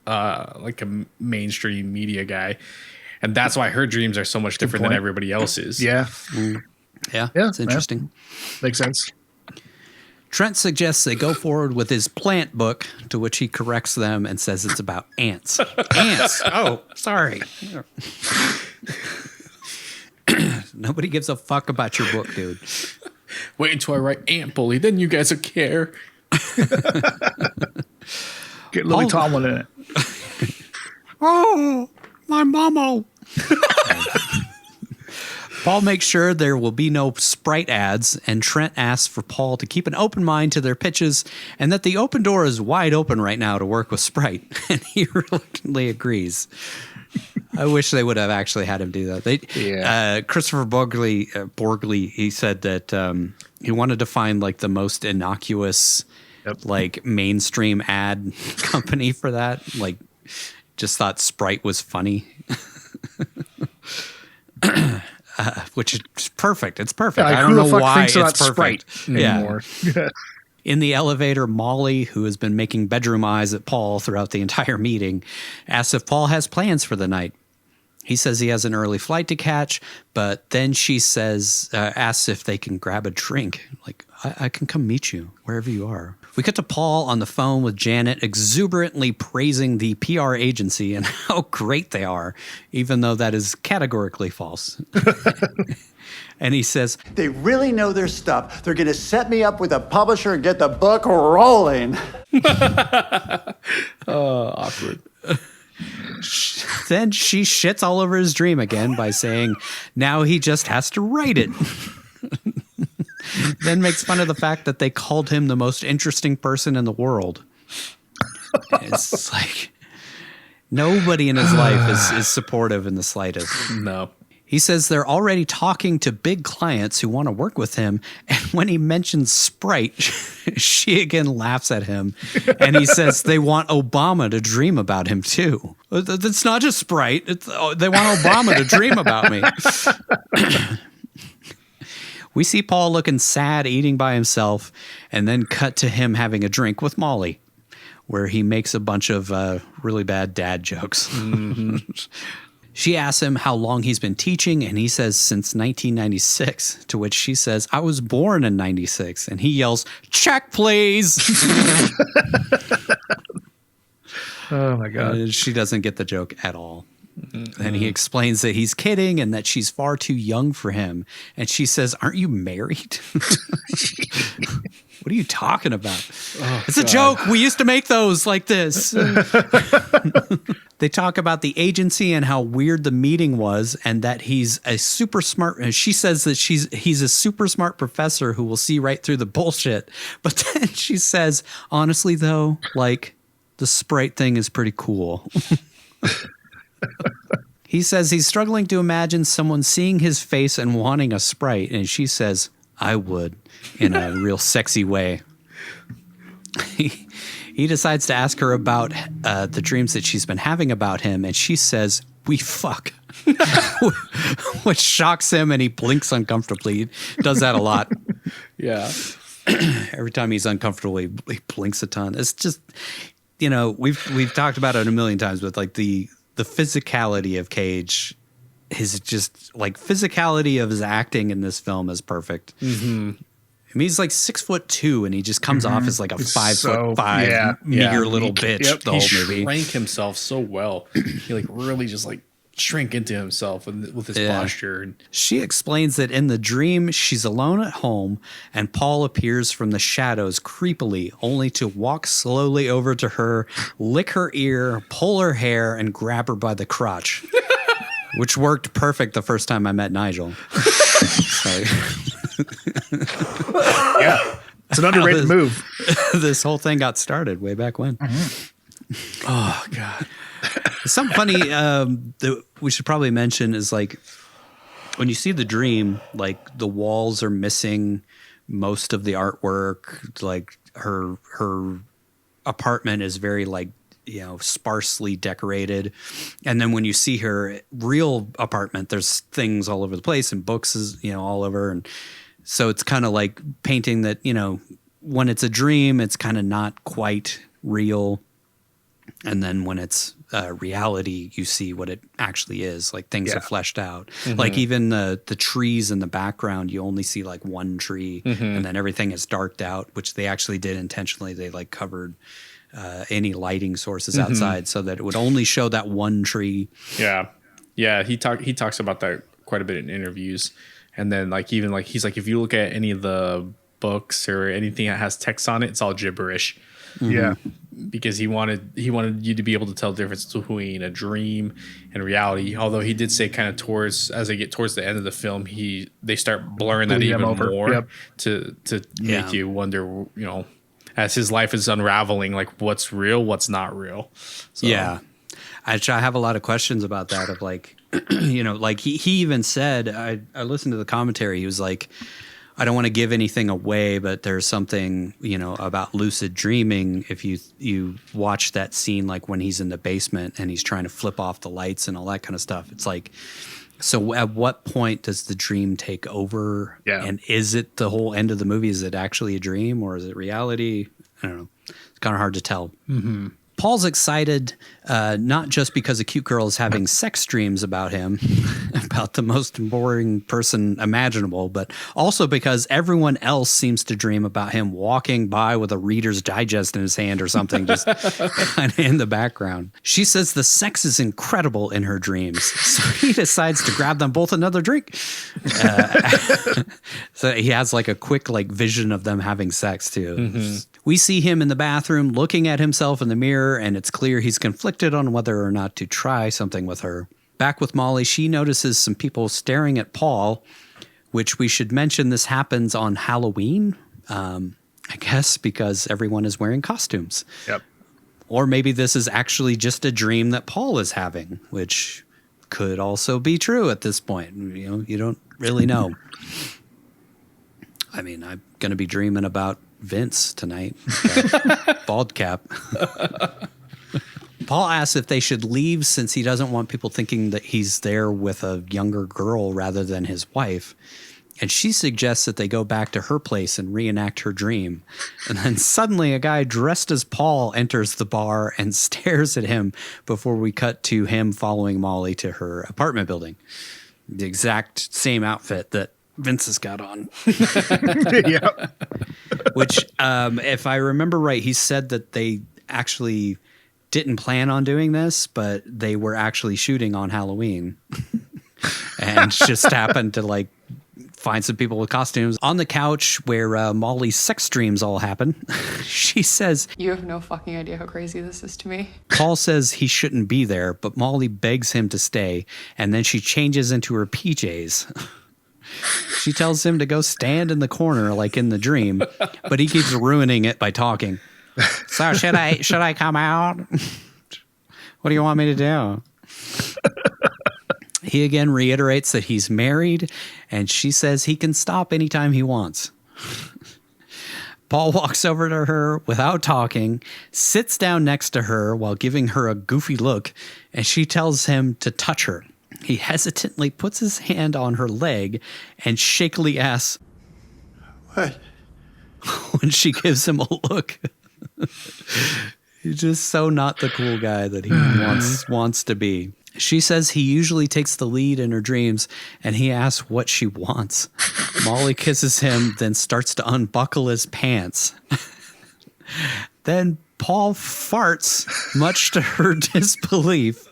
like a mainstream media guy. And that's why her dreams are so much different than everybody else's. Yeah. Yeah, it's interesting. Makes sense. Trent suggests they go forward with his plant book, to which he corrects them and says it's about ants. Ants! Oh, sorry. Nobody gives a fuck about your book, dude. Wait until I write Ant Bully, then you guys will care. Get Lily Tomlin in it. Oh, my mama. Paul makes sure there will be no Sprite ads, and Trent asks for Paul to keep an open mind to their pitches and that the open door is wide open right now to work with Sprite, and he reluctantly agrees. I wish they would have actually had him do that. Christopher Borgley, he said that he wanted to find like the most innocuous, like mainstream ad company for that. Like, just thought Sprite was funny. Which is perfect. It's perfect. I don't know why it's perfect. Anymore. Yeah. In the elevator, Molly, who has been making bedroom eyes at Paul throughout the entire meeting, asks if Paul has plans for the night. He says he has an early flight to catch, but then she says, asks if they can grab a drink. Like, I can come meet you wherever you are. We cut to Paul on the phone with Janet, exuberantly praising the PR agency and how great they are, even though that is categorically false. And he says, They really know their stuff. They're going to set me up with a publisher and get the book rolling. Awkward. Then she shits all over his dream again by saying, now he just has to write it. Then makes fun of the fact that they called him the most interesting person in the world. It's like nobody in his life is supportive in the slightest. No. He says they're already talking to big clients who want to work with him. And when he mentions Sprite, she again laughs at him. And he says they want Obama to dream about him, too. It's not just Sprite. They want Obama to dream about me. We see Paul looking sad, eating by himself, and then cut to him having a drink with Molly, where he makes a bunch of really bad dad jokes. Mm-hmm. She asks him how long he's been teaching, and he says since 1996, to which she says, I was born in 96, and he yells, check, please. Oh, my God. She doesn't get the joke at all. And he explains that he's kidding and that she's far too young for him. And she says, aren't you married? What are you talking about? Oh, it's a joke. We used to make those like this. They talk about the agency and how weird the meeting was and that he's a super smart. She says that he's a super smart professor who will see right through the bullshit. But then she says, honestly, though, like the Sprite thing is pretty cool. He says he's struggling to imagine someone seeing his face and wanting a Sprite. And she says, I would, in a real sexy way. He decides to ask her about the dreams that she's been having about him. And she says, we fuck, which shocks him. And he blinks uncomfortably. He does that a lot. Yeah. Every time he's uncomfortable, he blinks a ton. It's just, you know, we've talked about it a million times, but like the physicality of Cage, his just like physicality of his acting in this film is perfect. Mm-hmm. I mean, he's like 6'2", and he just comes off as like a 5'5" meager little bitch the whole movie. He shrank himself so well. He like really just like shrink into himself with his posture. She explains that in the dream, she's alone at home, and Paul appears from the shadows creepily, only to walk slowly over to her, lick her ear, pull her hair, and grab her by the crotch, which worked perfect the first time I met Nigel. Yeah, it's an underrated move. This whole thing got started way back when. Mm-hmm. Oh, God. Something funny that we should probably mention is like when you see the dream, like the walls are missing most of the artwork. Like her apartment is very like, you know, sparsely decorated. And then when you see her real apartment, there's things all over the place and books is, you know, all over. And so it's kind of like painting that, you know, when it's a dream, it's kind of not quite real. And then when it's reality, you see what it actually is. Like things are fleshed out. Mm-hmm. Like even the trees in the background, you only see like one tree, and then everything is darked out, which they actually did intentionally. They like covered any lighting sources outside so that it would only show that one tree. Yeah. Yeah. He talks about that quite a bit in interviews. And then like, even like, he's like, if you look at any of the books or anything that has text on it, it's all gibberish. Mm-hmm. Yeah. Because he wanted you to be able to tell the difference between a dream and reality. Although he did say kind of as they get towards the end of the film, they start blurring that even more to make you wonder, you know, as his life is unraveling, like what's real, what's not real. So. Yeah. I have a lot of questions about that of like, you know, like he even said, I listened to the commentary. He was like, I don't want to give anything away, but there's something, you know, about lucid dreaming. If you watch that scene, like when he's in the basement and he's trying to flip off the lights and all that kind of stuff, it's like, so at what point does the dream take over? Yeah. And is it the whole end of the movie? Is it actually a dream or is it reality? I don't know. It's kind of hard to tell. Mm-hmm. Paul's excited, not just because a cute girl is having sex dreams about him, about the most boring person imaginable, but also because everyone else seems to dream about him walking by with a Reader's Digest in his hand or something, just kind of in the background. She says the sex is incredible in her dreams, so he decides to grab them both another drink. So he has like a quick like vision of them having sex too. Mm-hmm. We see him in the bathroom looking at himself in the mirror, and it's clear he's conflicted on whether or not to try something with her. Back with Molly, she notices some people staring at Paul, which we should mention this happens on Halloween, I guess, because everyone is wearing costumes. Yep. Or maybe this is actually just a dream that Paul is having, which could also be true at this point. You know, you don't really know. I mean, I'm going to be dreaming about Vince tonight. Bald cap. Paul asks if they should leave since he doesn't want people thinking that he's there with a younger girl rather than his wife. And she suggests that they go back to her place and reenact her dream. And then suddenly a guy dressed as Paul enters the bar and stares at him before we cut to him following Molly to her apartment building. The exact same outfit that Vince has got on. Yeah. Which, if I remember right, he said that they actually didn't plan on doing this, but they were actually shooting on Halloween and just happened to like find some people with costumes. On the couch where Molly's sex dreams all happen, she says, "You have no fucking idea how crazy this is to me." Paul says he shouldn't be there, but Molly begs him to stay, and then she changes into her PJs. She tells him to go stand in the corner like in the dream, but he keeps ruining it by talking. So should I come out? What do you want me to do? He again reiterates that he's married, and she says he can stop anytime he wants. Paul walks over to her without talking, sits down next to her while giving her a goofy look, and she tells him to touch her. He hesitantly puts his hand on her leg and shakily asks, What? when she gives him a look. He's just so not the cool guy that he wants to be. She says he usually takes the lead in her dreams, and he asks what she wants. Molly kisses him, then starts to unbuckle his pants. Then Paul farts, much to her disbelief,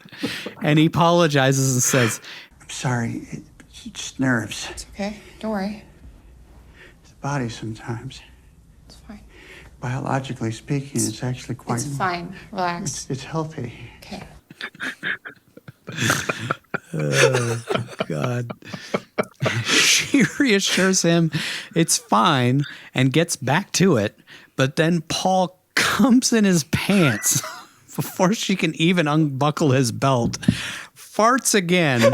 and he apologizes and says, I'm sorry. It's just nerves. It's okay. Don't worry. The body sometimes. It's fine. Biologically speaking, it's actually quite... It's fine. Relax. It's healthy. Okay. oh, God. She reassures him it's fine and gets back to it, but then Paul comes in his pants before she can even unbuckle his belt, farts again,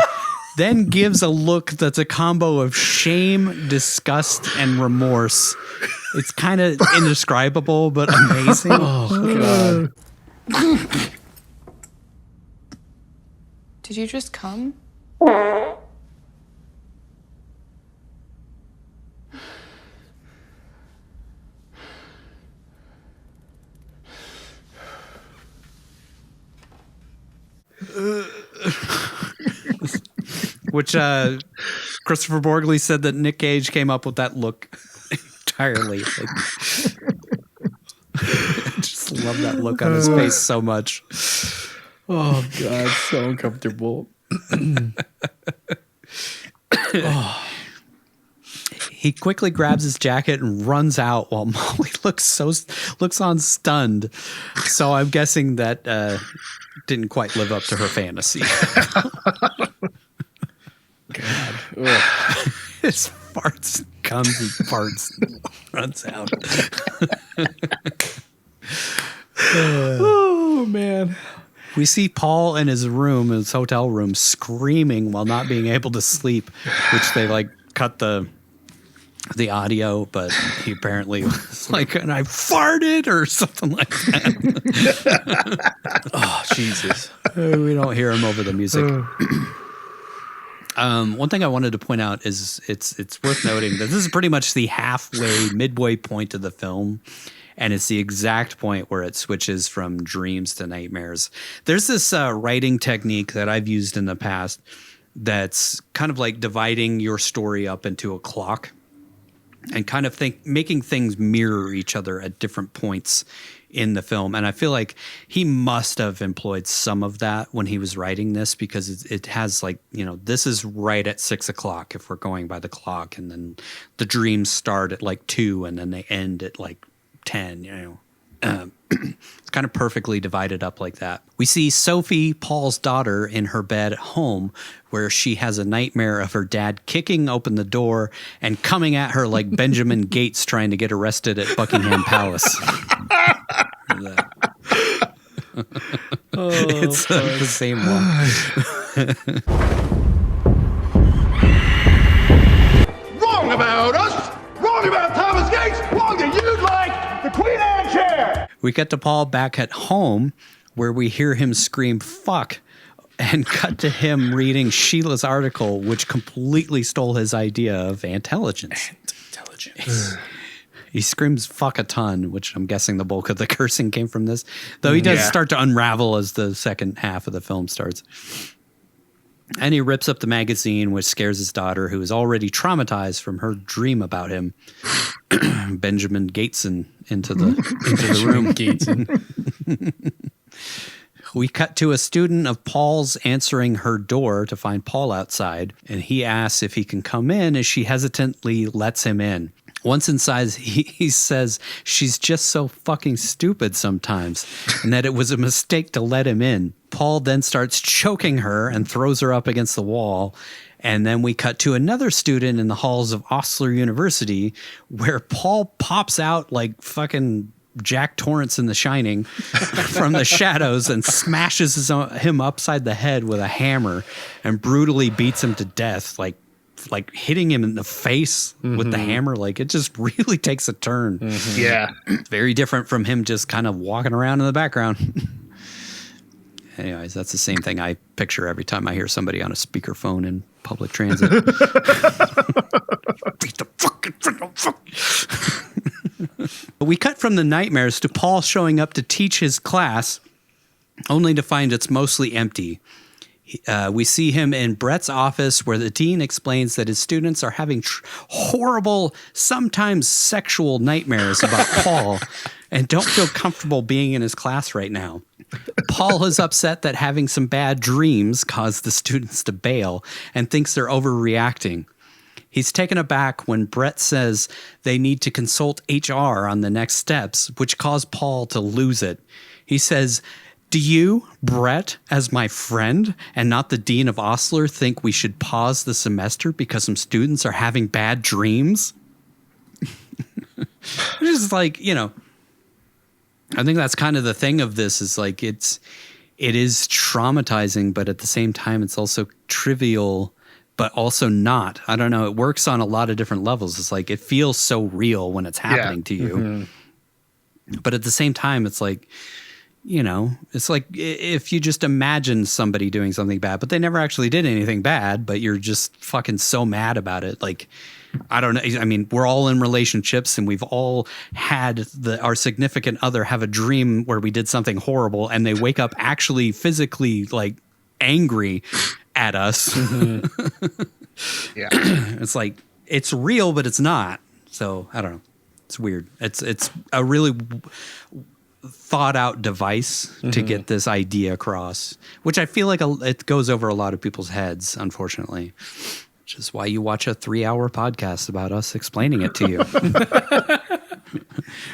then gives a look that's a combo of shame, disgust, and remorse. It's kind of indescribable, but amazing. Oh, God. Did you just come? Which Christopher Borgley said that Nic Cage came up with that look entirely. Like, I just love that look on his face so much. Oh, God, so uncomfortable. He quickly grabs his jacket and runs out while Molly looks on stunned. So I'm guessing that didn't quite live up to her fantasy. God. Ugh. His farts comes, he farts, runs out. Oh, man. We see Paul in his room, his hotel room, screaming while not being able to sleep, which they like cut the audio, but he apparently was like, and I farted or something like that. Oh, Jesus. We don't hear him over the music. One thing I wanted to point out is it's worth noting that this is pretty much the midway point of the film, and it's the exact point where it switches from dreams to nightmares. There's this writing technique that I've used in the past that's kind of like dividing your story up into a clock and kind of making things mirror each other at different points in the film. And I feel like he must have employed some of that when he was writing this, because it has like, this is right at 6 o'clock if we're going by the clock. And then the dreams start at like 2 and then they end at like 10, It's kind of perfectly divided up like that. We see Sophie, Paul's daughter, in her bed at home, where she has a nightmare of her dad kicking open the door and coming at her like Benjamin Gates trying to get arrested at Buckingham Palace. It's the same one. Wrong about us! Wrong about Thomas Gates! Wrong that you'd like the Queen Anne chair! We get to Paul back at home, where we hear him scream, "Fuck," and cut to him reading Sheila's article, which completely stole his idea of intelligence. He screams "fuck" a ton, which I'm guessing the bulk of the cursing came from this, though he does start to unravel as the second half of the film starts. And he rips up the magazine, which scares his daughter, who is already traumatized from her dream about him. Benjamin Gateson into the room. We cut to a student of Paul's answering her door to find Paul outside, and he asks if he can come in as she hesitantly lets him in. Once inside, he says she's just so fucking stupid sometimes, and that it was a mistake to let him in. Paul then starts choking her and throws her up against the wall. And then we cut to another student in the halls of Osler University, where Paul pops out like fucking Jack Torrance in The Shining from the shadows and smashes him upside the head with a hammer and brutally beats him to death, like hitting him in the face with the hammer. Like, it just really takes a turn. Yeah. Very different from him just kind of walking around in the background. Anyways, that's the same thing I picture every time I hear somebody on a speakerphone in public transit. We cut from the nightmares to Paul showing up to teach his class, only to find it's mostly empty. We see him in Brett's office, where the dean explains that his students are having horrible, sometimes sexual nightmares about Paul and don't feel comfortable being in his class right now. Paul is upset that having some bad dreams caused the students to bail and thinks they're overreacting. He's taken aback when Brett says they need to consult HR on the next steps, which caused Paul to lose it. He says, "Do you, Brett, as my friend and not the dean of Osler, think we should pause the semester because some students are having bad dreams?" Which is like, I think that's kind of the thing of this, is like it is traumatizing, but at the same time it's also trivial, but also not. I don't know. It works on a lot of different levels. It's like it feels so real when it's happening to you. But at the same time, it's like, it's like if you just imagine somebody doing something bad, but they never actually did anything bad, but you're just fucking so mad about it. Like, I don't know. I mean, we're all in relationships and we've all had our significant other have a dream where we did something horrible and they wake up actually physically like angry at us. Yeah. It's like, it's real, but it's not. So I don't know. It's weird. It's a really thought out device to get this idea across, which I feel like it goes over a lot of people's heads, unfortunately, which is why you watch a 3-hour podcast about us explaining it to you.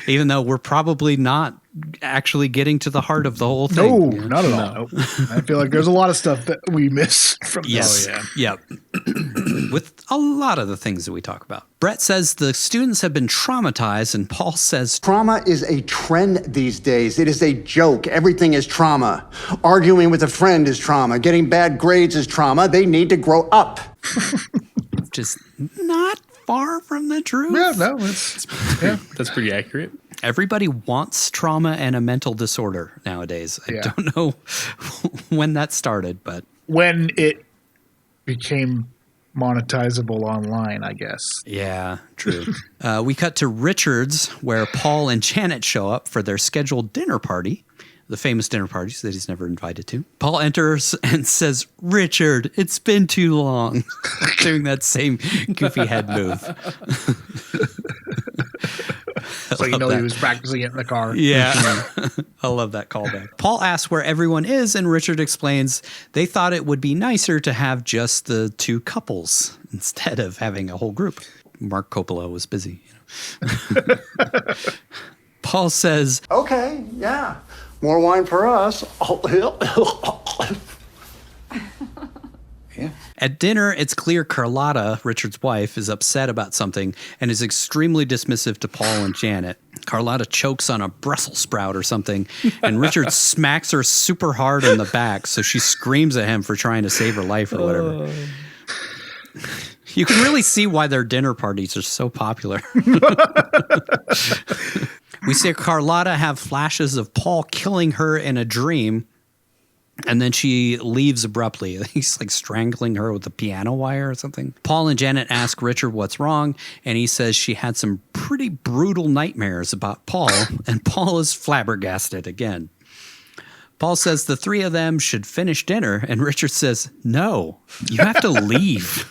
Even though we're probably not actually getting to the heart of the whole thing. No, not at all. Nope. I feel like there's a lot of stuff that we miss from yes. this. Oh, yeah. Yep. with a lot of the things that we talk about. Brett says the students have been traumatized, and Paul says Trauma is a trend these days. It is a joke. Everything is trauma. Arguing with a friend is trauma. Getting bad grades is trauma. They need to grow up. just not far from the truth. Yeah, no, it's That's pretty accurate. Everybody wants trauma and a mental disorder nowadays. I Yeah. don't know when that started, but when it became monetizable online, I guess. yeah, true. We cut to Richards, where Paul and Janet show up for their scheduled dinner party, the famous dinner parties that he's never invited to. Paul enters and says, "Richard, it's been too long," doing that same goofy head move. So you know he was practicing it in the car. Yeah. I love that callback. Paul asks where everyone is, and Richard explains they thought it would be nicer to have just the two couples instead of having a whole group. Mark Coppola was busy. Paul says, Okay, yeah. More wine for us. Yeah. at dinner, it's clear Carlotta, Richard's wife, is upset about something and is extremely dismissive to Paul and Janet. Carlotta chokes on a Brussels sprout or something, and Richard smacks her super hard in the back, so she screams at him for trying to save her life or whatever. You can really see why their dinner parties are so popular. We see Carlotta have flashes of Paul killing her in a dream, and then she leaves abruptly. He's like strangling her with a piano wire or something. Paul and Janet ask Richard what's wrong, and he says she had some pretty brutal nightmares about Paul, and Paul is flabbergasted again. Paul says the three of them should finish dinner, and Richard says, "No, you have to leave."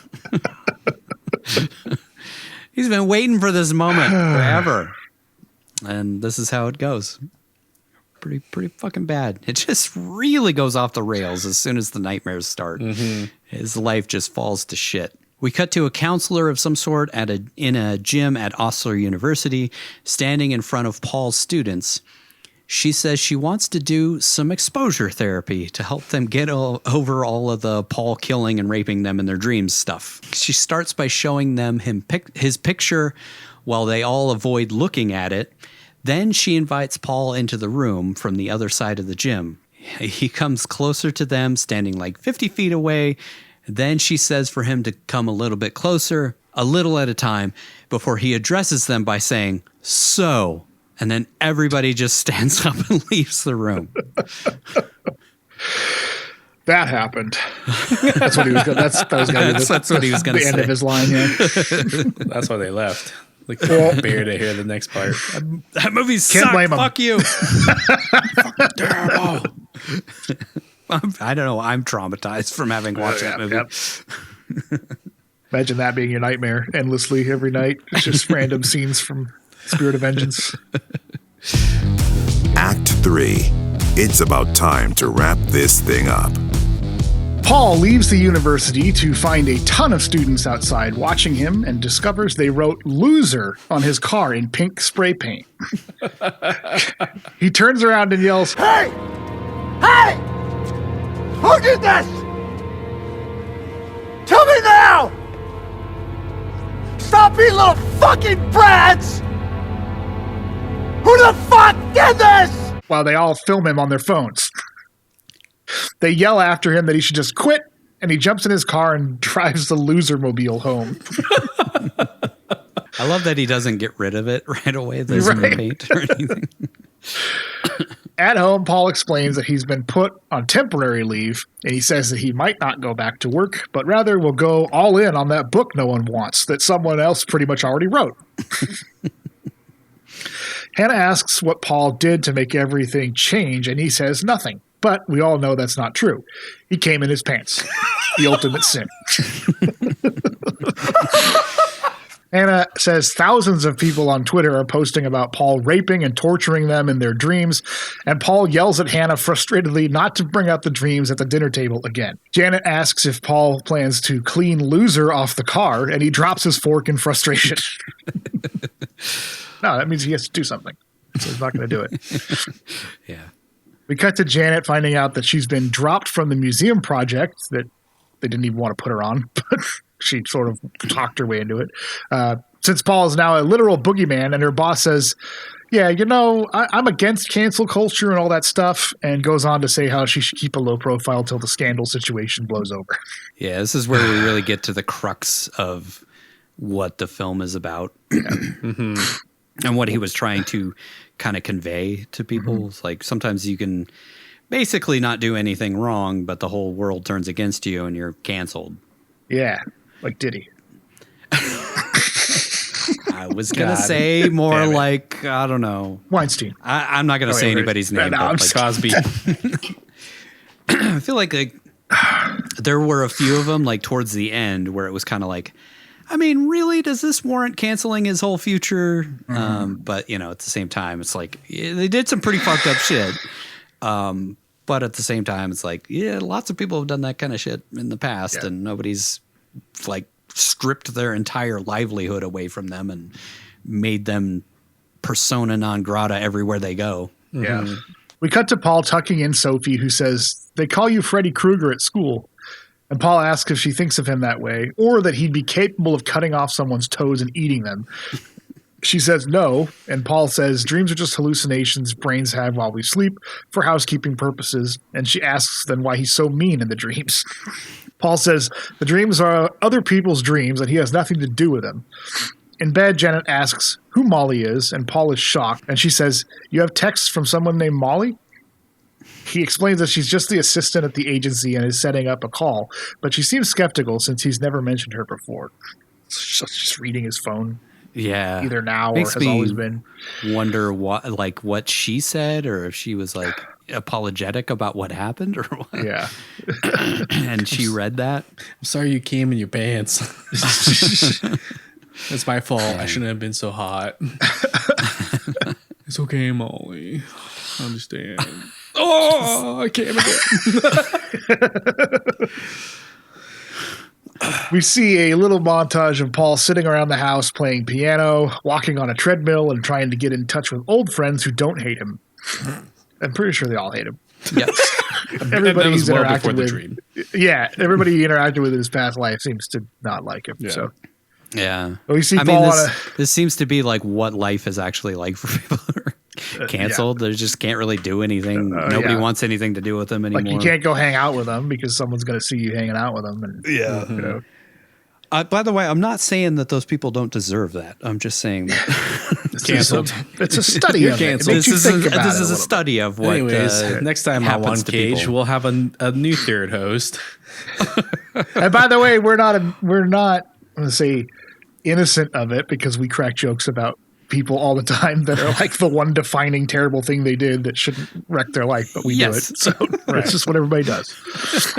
He's been waiting for this moment forever. And this is how it goes. Pretty fucking bad. It just really goes off the rails as soon as the nightmares start. Mm-hmm. His life just falls to shit. We cut to a counselor of some sort in a gym at Osler University, standing in front of Paul's students. She says she wants to do some exposure therapy to help them get over all of the Paul killing and raping them in their dreams stuff. She starts by showing them his picture while they all avoid looking at it. Then she invites Paul into the room from the other side of the gym. He comes closer to them, standing like 50 feet away. Then she says for him to come a little bit closer, a little at a time, before he addresses them by saying, "So," and then everybody just stands up and leaves the room. That happened. That's what he was going to That's what he was going to the say. end of his line, yeah. That's why they left. Like, bear to hear the next part. That movie Can't sucked. blame him. Fuck you. Terrible. I don't know. I'm traumatized from having watched that movie. Yep. Imagine that being your nightmare endlessly every night. It's just random scenes from Spirit of Vengeance. Act 3. It's about time to wrap this thing up. Paul leaves the university to find a ton of students outside watching him and discovers they wrote "loser" on his car in pink spray paint. He turns around and yells, Hey! Hey! Who did this? Tell me now! Stop being little fucking brats! Who the fuck did this? while they all film him on their phones. They yell after him that he should just quit, and he jumps in his car and drives the loser mobile home. I love that he doesn't get rid of it right away. There's no paint or anything. At home, Paul explains that he's been put on temporary leave, and he says that he might not go back to work, but rather will go all in on that book no one wants that someone else pretty much already wrote. Hannah asks what Paul did to make everything change, and he says nothing. But we all know that's not true. He came in his pants. The ultimate sin. Hannah says thousands of people on Twitter are posting about Paul raping and torturing them in their dreams, and Paul yells at Hannah frustratedly not to bring up the dreams at the dinner table again. Janet asks if Paul plans to clean loser off the car, and he drops his fork in frustration. No, that means he has to do something. So he's not going to do it. Yeah. We cut to Janet finding out that she's been dropped from the museum project that they didn't even want to put her on, but she sort of talked her way into it. Since Paul is now a literal boogeyman, and her boss says, yeah, I'm against cancel culture and all that stuff, and goes on to say how she should keep a low profile till the scandal situation blows over. Yeah, this is where we really get to the crux of what the film is about. And what he was trying to kind of convey to people. It's like sometimes you can basically not do anything wrong, but the whole world turns against you and you're canceled. Yeah, like Diddy. I was going to say more like, I don't know. Weinstein. I'm not going to say anybody's name. No, but I'm like Cosby. I feel like there were a few of them like towards the end where it was kind of like, I mean, really, does this warrant canceling his whole future? But, at the same time, it's like they did some pretty fucked up shit. But at the same time, it's like, yeah, lots of people have done that kind of shit in the past and nobody's like stripped their entire livelihood away from them and made them persona non grata everywhere they go. Yeah. We cut to Paul tucking in Sophie, who says, they call you Freddy Krueger at school. And Paul asks if she thinks of him that way, or that he'd be capable of cutting off someone's toes and eating them. She says no, and Paul says dreams are just hallucinations brains have while we sleep for housekeeping purposes, and she asks then why he's so mean in the dreams. Paul says the dreams are other people's dreams and he has nothing to do with them. In bed, Janet asks who Molly is, and Paul is shocked, and she says, you have texts from someone named Molly? He explains that she's just the assistant at the agency and is setting up a call, but she seems skeptical since he's never mentioned her before. Just reading his phone. Yeah. Either now Makes or has me always been. Wonder what she said, or if she was like apologetic about what happened or what. Yeah. And she read that. I'm sorry you came in your pants. It's my fault. I shouldn't have been so hot. It's okay, Molly. I understand. Oh, I came again. We see a little montage of Paul sitting around the house playing piano, walking on a treadmill, and trying to get in touch with old friends who don't hate him. I'm pretty sure they all hate him. Yes. Everybody he's well interacted with. dream. Yeah, everybody he interacted with in his past life seems to not like him. Yeah. So Yeah. we see Paul this seems to be like what life is actually like for people who are canceled. They just can't really do anything. Nobody wants anything to do with them anymore. like you can't go hang out with them because someone's going to see you hanging out with them. And, by the way, I'm not saying that those people don't deserve that. I'm just saying that Canceled. It's a study of it. It makes you think about this it is a little study of what. Anyways, next time on happens One to Cage, people. we'll have a new third host. And by the way, we're not I'm going to say innocent of it because we crack jokes about people all the time that are like the one defining terrible thing they did that shouldn't wreck their life, but we do it. So it's just what everybody does.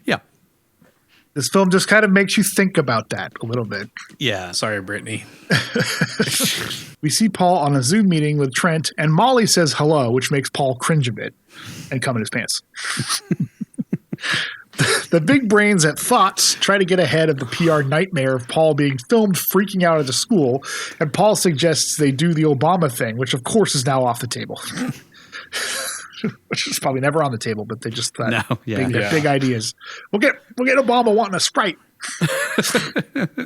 Yeah. This film just kind of makes you think about that a little bit. Yeah. Sorry, Brittany. We see Paul on a Zoom meeting with Trent, and Molly says hello, which makes Paul cringe a bit and come in his pants. The big brains at Thoughts try to get ahead of the PR nightmare of Paul being filmed freaking out at the school, and Paul suggests they do the Obama thing, which of course is now off the table. Which is probably never on the table, but they just thought big ideas. We'll get Obama wanting a Sprite.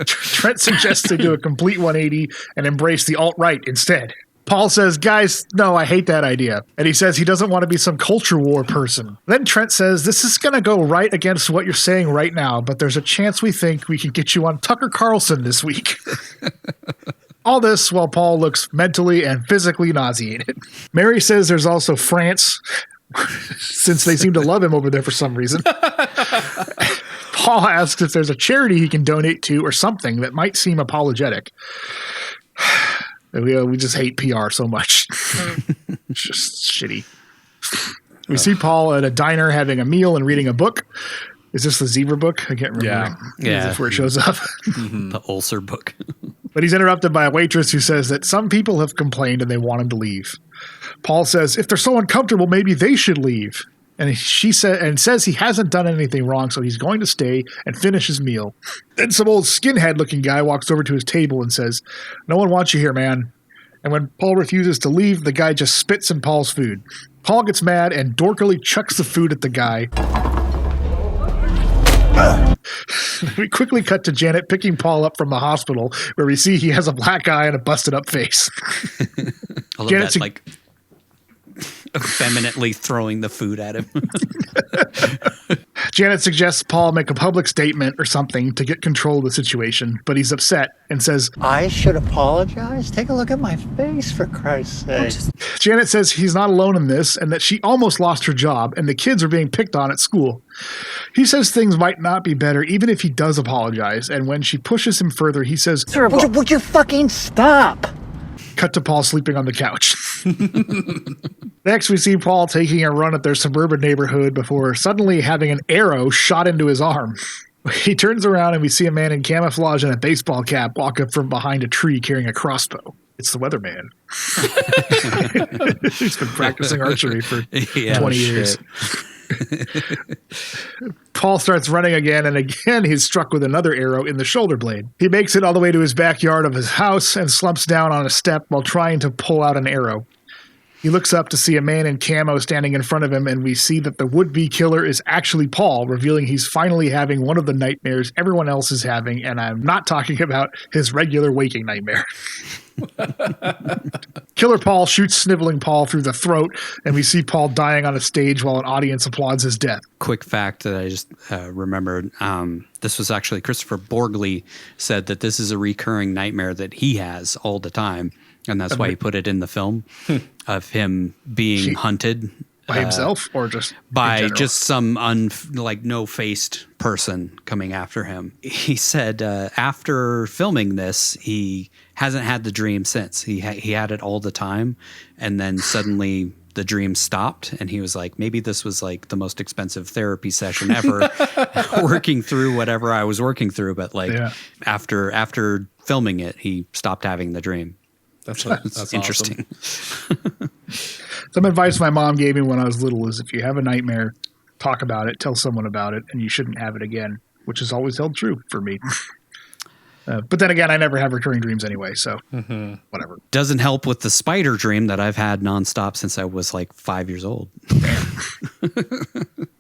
Trent suggests they do a complete 180 and embrace the alt-right instead. Paul says, guys, no, I hate that idea. And he says he doesn't want to be some culture war person. Then Trent says, this is going to go right against what you're saying right now, but there's a chance we think we can get you on Tucker Carlson this week. All this while Paul looks mentally and physically nauseated. Mary says there's also France, since they seem to love him over there for some reason. Paul asks if there's a charity he can donate to or something that might seem apologetic. We just hate PR so much. It's just shitty. We see Paul at a diner having a meal and reading a book. Is this the Zebra book? I can't remember. Yeah. That's where it shows up. The ulcer book. But he's interrupted by a waitress who says that some people have complained and they want him to leave. Paul says, if they're so uncomfortable, maybe they should leave. And says he hasn't done anything wrong, so he's going to stay and finish his meal. Then some old skinhead-looking guy walks over to his table and says, no one wants you here, man. And when Paul refuses to leave, the guy just spits in Paul's food. Paul gets mad and dorkily chucks the food at the guy. We quickly cut to Janet picking Paul up from the hospital, where we see he has a black eye and a busted up face. I love Janet's that, like, effeminately throwing the food at him. Janet suggests Paul make a public statement or something to get control of the situation, but he's upset and says, I should apologize? Take a look at my face, for Christ's sake. Janet says he's not alone in this and that she almost lost her job and the kids are being picked on at school. He says things might not be better even if he does apologize, and when she pushes him further, he says, Would you fucking stop? Cut to Paul sleeping on the couch. Next, we see Paul taking a run at their suburban neighborhood before suddenly having an arrow shot into his arm. He turns around and we see a man in camouflage and a baseball cap walk up from behind a tree carrying a crossbow. It's the weatherman. He's been practicing archery for 20 years. Paul starts running again, and again he's struck with another arrow in the shoulder blade. He makes it all the way to his backyard of his house and slumps down on a step while trying to pull out an arrow. He looks up to see a man in camo standing in front of him, and we see that the would-be killer is actually Paul, revealing he's finally having one of the nightmares everyone else is having, and I'm not talking about his regular waking nightmare. Killer Paul shoots sniveling Paul through the throat, and we see Paul dying on a stage while an audience applauds his death. Quick fact that I just remembered. This was actually Christopher Borgley said that this is a recurring nightmare that he has all the time. And that's why he put it in the film of him being hunted. By himself or just by just some no-faced person coming after him. He said after filming this, he hasn't had the dream since. He had it all the time, and then suddenly the dream stopped, and he was like, maybe this was like the most expensive therapy session ever, working through whatever I was working through. But after filming it, he stopped having the dream. That's interesting. Awesome. Some advice my mom gave me when I was little is if you have a nightmare, talk about it, tell someone about it, and you shouldn't have it again, which has always held true for me. But then again, I never have recurring dreams anyway, so whatever. Doesn't help with the spider dream that I've had nonstop since I was like 5 years old.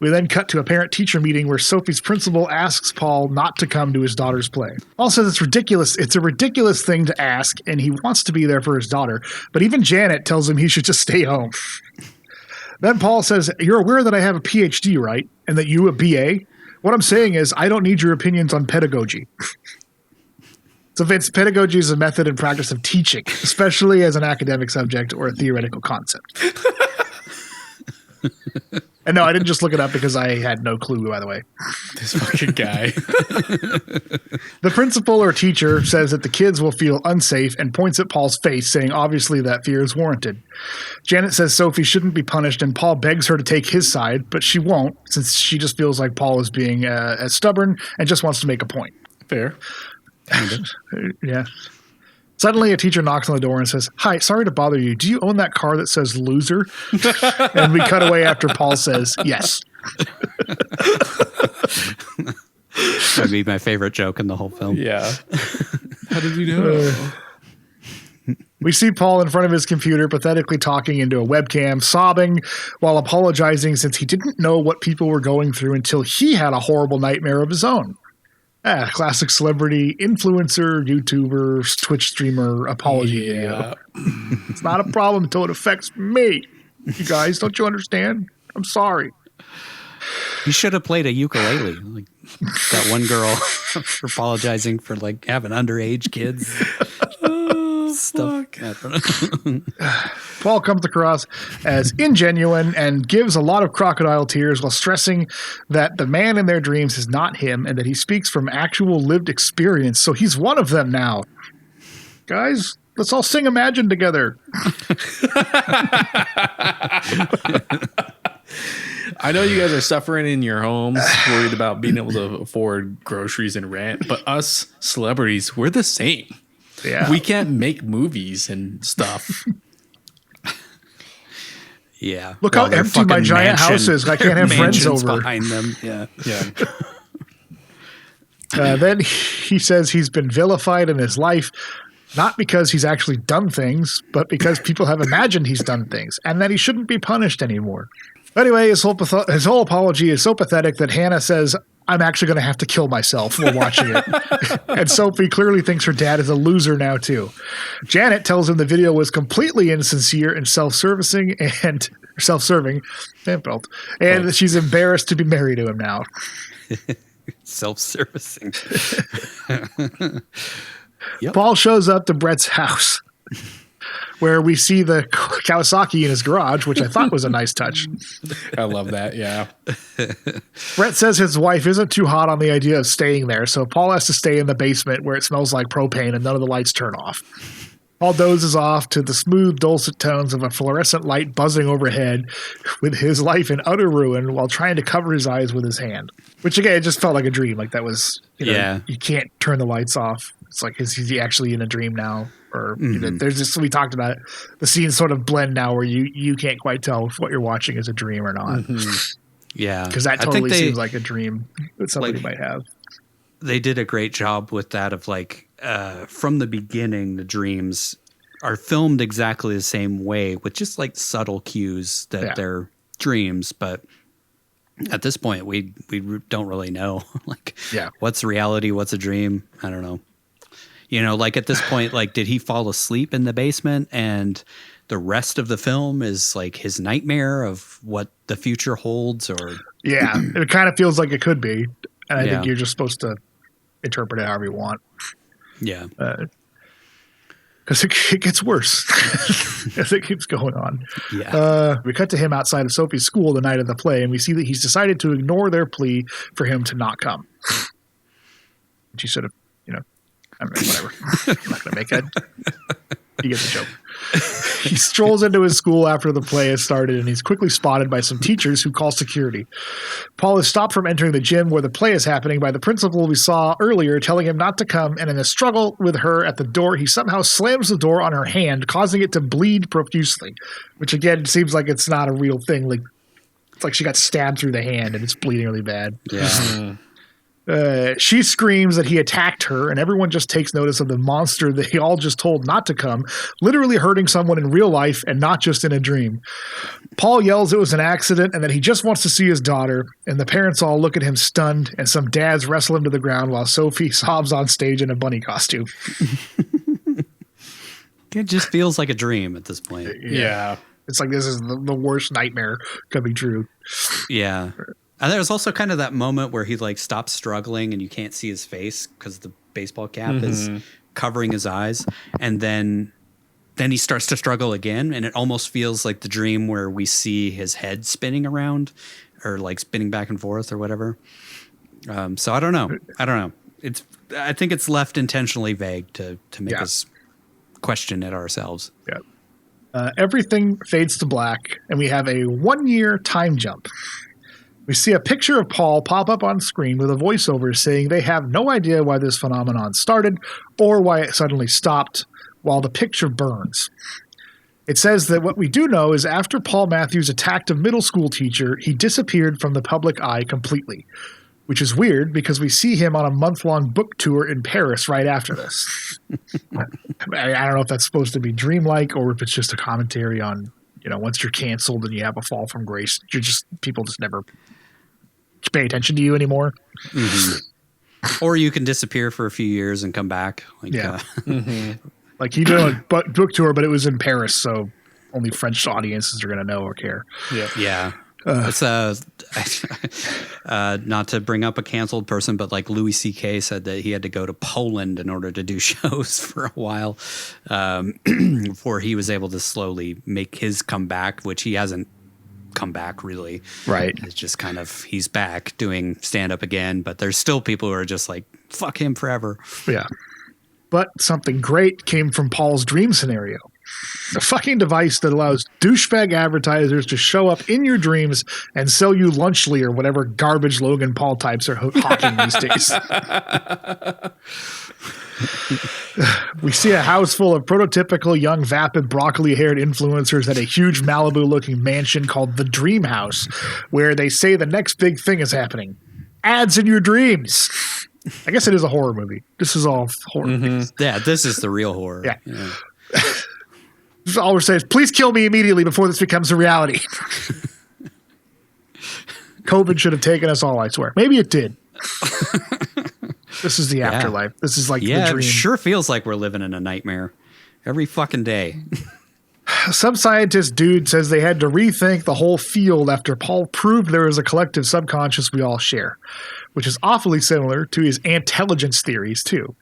We then cut to a parent-teacher meeting where Sophie's principal asks Paul not to come to his daughter's play. Paul says it's ridiculous. It's a ridiculous thing to ask, and he wants to be there for his daughter. But even Janet tells him he should just stay home. Then Paul says, you're aware that I have a PhD, right? And that you a BA? What I'm saying is I don't need your opinions on pedagogy. So Vince, pedagogy is a method and practice of teaching, especially as an academic subject or a theoretical concept. And no, I didn't just look it up because I had no clue, by the way. This fucking guy. The principal or teacher says that the kids will feel unsafe and points at Paul's face, saying obviously that fear is warranted. Janet says Sophie shouldn't be punished, and Paul begs her to take his side, but she won't, since she just feels like Paul is being stubborn and just wants to make a point. Fair. Yeah. Suddenly, a teacher knocks on the door and says, "Hi, sorry to bother you. Do you own that car that says loser?" And we cut away after Paul says, "Yes." That'd be my favorite joke in the whole film. Yeah. How did you know? We see Paul in front of his computer, pathetically talking into a webcam, sobbing while apologizing since he didn't know what people were going through until he had a horrible nightmare of his own. Classic celebrity, influencer, YouTuber, Twitch streamer, apology video. It's not a problem until it affects me. You guys, don't you understand? I'm sorry. You should have played a ukulele. Like that one girl apologizing for like having underage kids. Stuff. Paul comes across as ingenuine and gives a lot of crocodile tears while stressing that the man in their dreams is not him and that he speaks from actual lived experience. So he's one of them now. Guys, let's all sing Imagine together. I know you guys are suffering in your homes, worried about being able to afford groceries and rent, but us celebrities, we're the same. Yeah. We can't make movies and stuff. Yeah. Look how empty my giant house is. I can't have friends over. Behind them. Yeah. Then he says he's been vilified in his life, not because he's actually done things, but because people have imagined he's done things, and that he shouldn't be punished anymore. Anyway, his whole apology is so pathetic that Hannah says, I'm actually going to have to kill myself while watching it. And Sophie clearly thinks her dad is a loser now, too. Janet tells him the video was completely insincere and self-serving, and that she's embarrassed to be married to him now. Self-servicing. Yep. Paul shows up to Brett's house, where we see the Kawasaki in his garage, which I thought was a nice touch. I love that. Yeah. Brett says his wife isn't too hot on the idea of staying there, so Paul has to stay in the basement where it smells like propane and none of the lights turn off. Paul dozes off to the smooth, dulcet tones of a fluorescent light buzzing overhead, with his life in utter ruin while trying to cover his eyes with his hand. Which, again, it just felt like a dream. Like that was, you can't turn the lights off. It's like, is he actually in a dream now? Or there's this, we talked about it. The scenes sort of blend now where you can't quite tell if what you're watching is a dream or not. Yeah. Because that totally seems like a dream that somebody might have. They did a great job with that of from the beginning, the dreams are filmed exactly the same way with just like subtle cues that they're dreams. But at this point, we don't really know what's reality, what's a dream. I don't know. At this point, did he fall asleep in the basement and the rest of the film is like his nightmare of what the future holds? Or yeah, it kind of feels like it could be. And I think you're just supposed to interpret it however you want. Yeah. Because it gets worse as it keeps going on. Yeah. We cut to him outside of Sophie's school the night of the play, and we see that he's decided to ignore their plea for him to not come. She sort of, I don't know, whatever. I'm not going to make it. You get the joke. He strolls into his school after the play has started, and he's quickly spotted by some teachers who call security. Paul is stopped from entering the gym where the play is happening by the principal we saw earlier, telling him not to come, and in a struggle with her at the door, he somehow slams the door on her hand, causing it to bleed profusely, which again seems like it's not a real thing. It's like she got stabbed through the hand and it's bleeding really bad. Yeah. She screams that he attacked her, and everyone just takes notice of the monster that he all just told not to come, literally hurting someone in real life and not just in a dream. Paul yells it was an accident and that he just wants to see his daughter, and the parents all look at him stunned, and some dads wrestle him to the ground while Sophie sobs on stage in a bunny costume. It just feels like a dream at this point. Yeah. It's like this is the worst nightmare coming true. Yeah. And there's also kind of that moment where he stops struggling and you can't see his face because the baseball cap is covering his eyes. And then he starts to struggle again. And it almost feels like the dream where we see his head spinning around or spinning back and forth or whatever. So I don't know. I think it's left intentionally vague to make us question it ourselves. Yeah. Everything fades to black and we have a 1-year time jump. We see a picture of Paul pop up on screen with a voiceover saying they have no idea why this phenomenon started or why it suddenly stopped while the picture burns. It says that what we do know is after Paul Matthews attacked a middle school teacher, he disappeared from the public eye completely, which is weird because we see him on a month-long book tour in Paris right after this. I don't know if that's supposed to be dreamlike or if it's just a commentary on, once you're canceled and you have a fall from grace, people just never pay attention to you anymore. Or you can disappear for a few years and come back. Like he did a book tour, but it was in Paris, so only French audiences are going to know or care. Yeah. It's not to bring up a canceled person, but Louis C.K. said that he had to go to Poland in order to do shows for a while before he was able to slowly make his comeback, which he hasn't come back really. Right. It's just kind of he's back doing stand-up again, but there's still people who are just fuck him forever. Yeah. But something great came from Paul's dream scenario. The fucking device that allows douchebag advertisers to show up in your dreams and sell you Lunchly or whatever garbage Logan Paul types are hawking these days. We see a house full of prototypical young vapid broccoli-haired influencers at a huge Malibu-looking mansion called the Dream House, where they say the next big thing is happening. Ads in your dreams. I guess it is a horror movie. This is all horror movies. Yeah, this is the real horror. Yeah. All we're saying is, please kill me immediately before this becomes a reality. COVID should have taken us all, I swear. Maybe it did. This is the afterlife. This is like the Yeah, dream. it sure feels like we're living in a nightmare every fucking day. Some scientist dude says they had to rethink the whole field after Paul proved there is a collective subconscious we all share, which is awfully similar to his intelligence theories, too.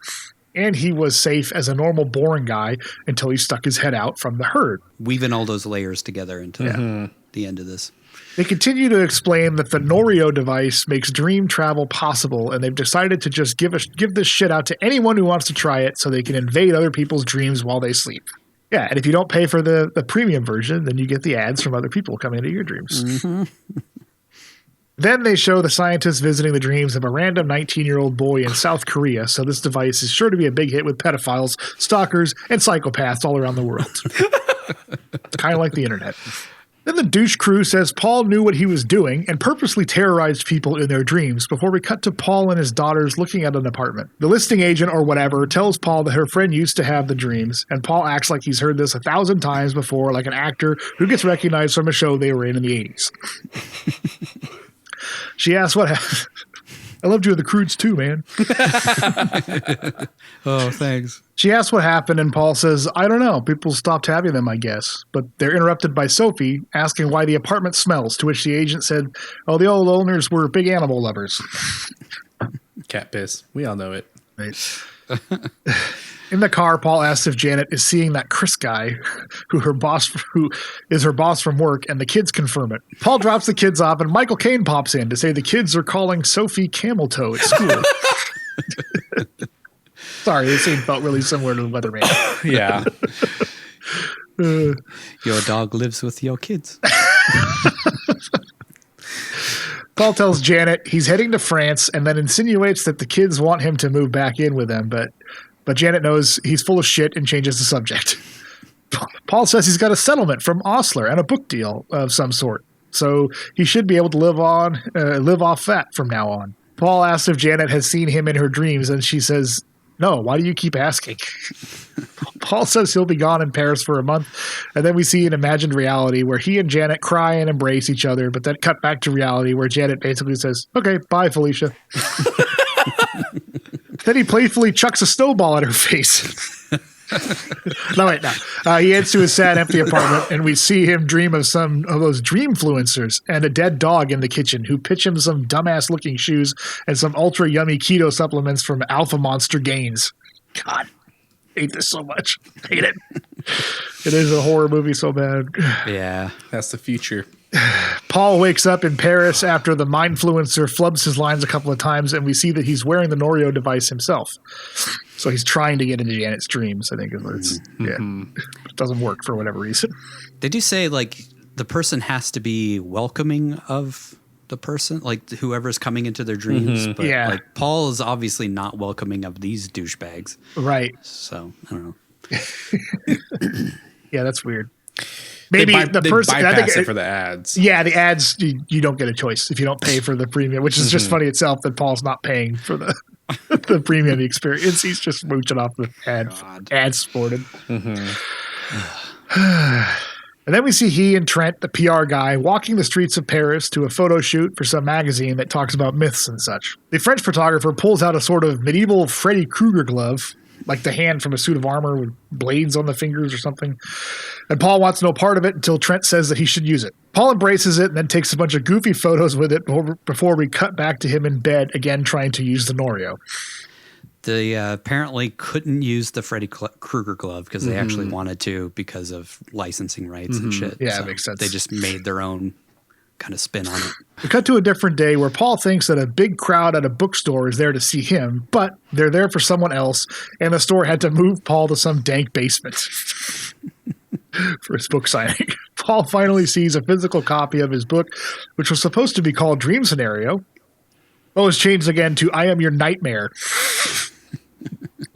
And he was safe as a normal, boring guy until he stuck his head out from the herd. Weaving all those layers together into the end of this. They continue to explain that the Norio device makes dream travel possible, and they've decided to just give this shit out to anyone who wants to try it so they can invade other people's dreams while they sleep. Yeah, and if you don't pay for the premium version, then you get the ads from other people coming into your dreams. Mm-hmm. Then they show the scientists visiting the dreams of a random 19-year-old boy in South Korea, so this device is sure to be a big hit with pedophiles, stalkers, and psychopaths all around the world. It's kind of like the internet. Then the douche crew says Paul knew what he was doing and purposely terrorized people in their dreams before we cut to Paul and his daughters looking at an apartment. The listing agent or whatever tells Paul that her friend used to have the dreams, and Paul acts like he's heard this 1,000 times before, like an actor who gets recognized from a show they were in the 80s. She asks what happened. I loved you in the Croods too, man. Oh, thanks. She asks what happened, and Paul says, I don't know. People stopped having them, I guess. But they're interrupted by Sophie asking why the apartment smells, to which the agent said, oh, the old owners were big animal lovers. Cat piss. We all know it. Right. In the car, Paul asks if Janet is seeing that Chris guy who is her boss from work, and the kids confirm it. Paul drops the kids off, and Michael Caine pops in to say the kids are calling Sophie Camel Toe at school. Sorry, this scene felt really similar to the Weatherman. Yeah. Your dog lives with your kids. Paul tells Janet he's heading to France and then insinuates that the kids want him to move back in with them, but Janet knows he's full of shit and changes the subject. Paul says he's got a settlement from Osler and a book deal of some sort, so he should be able to live off that from now on. Paul asks if Janet has seen him in her dreams, and she says, no, why do you keep asking? Paul says he'll be gone in Paris for a month, and then we see an imagined reality where he and Janet cry and embrace each other, but then cut back to reality where Janet basically says, okay, bye, Felicia. Then he playfully chucks a snowball at her face. No. He heads to his sad, empty apartment, and we see him dream of some of those dreamfluencers and a dead dog in the kitchen who pitch him some dumbass-looking shoes and some ultra-yummy keto supplements from Alpha Monster Gains. God, I hate this so much. I hate it. It is a horror movie so bad. Yeah. That's the future. Paul wakes up in Paris after the mindfluencer flubs his lines a couple of times, and we see that he's wearing the Norio device himself. So he's trying to get into Janet's dreams, I think. It doesn't work for whatever reason. They do say, like, the person has to be welcoming of the person, like whoever's coming into their dreams. But, like, Paul is obviously not welcoming of these douchebags. Right. So, I don't know. Yeah, that's weird. Maybe they the person bypass it for the ads. Yeah, the ads you don't get a choice if you don't pay for the premium, which is just funny itself that Paul's not paying for the the premium experience. He's just mooching off the ad supported. And then we see he and Trent, the PR guy, walking the streets of Paris to a photo shoot for some magazine that talks about myths and such. The French photographer pulls out a sort of medieval Freddy Krueger glove, like the hand from a suit of armor with blades on the fingers or something. And Paul wants no part of it until Trent says that he should use it. Paul embraces it and then takes a bunch of goofy photos with it before we cut back to him in bed, again trying to use the Norio. They apparently couldn't use the Freddy Krueger glove because they actually wanted to because of licensing rights and shit. Yeah, so it makes sense. They just made their own kind of spin on it. We cut to a different day where Paul thinks that a big crowd at a bookstore is there to see him, but they're there for someone else, and the store had to move Paul to some dank basement for his book signing. Paul finally sees a physical copy of his book, which was supposed to be called Dream Scenario. Oh, it's changed again to I Am Your Nightmare.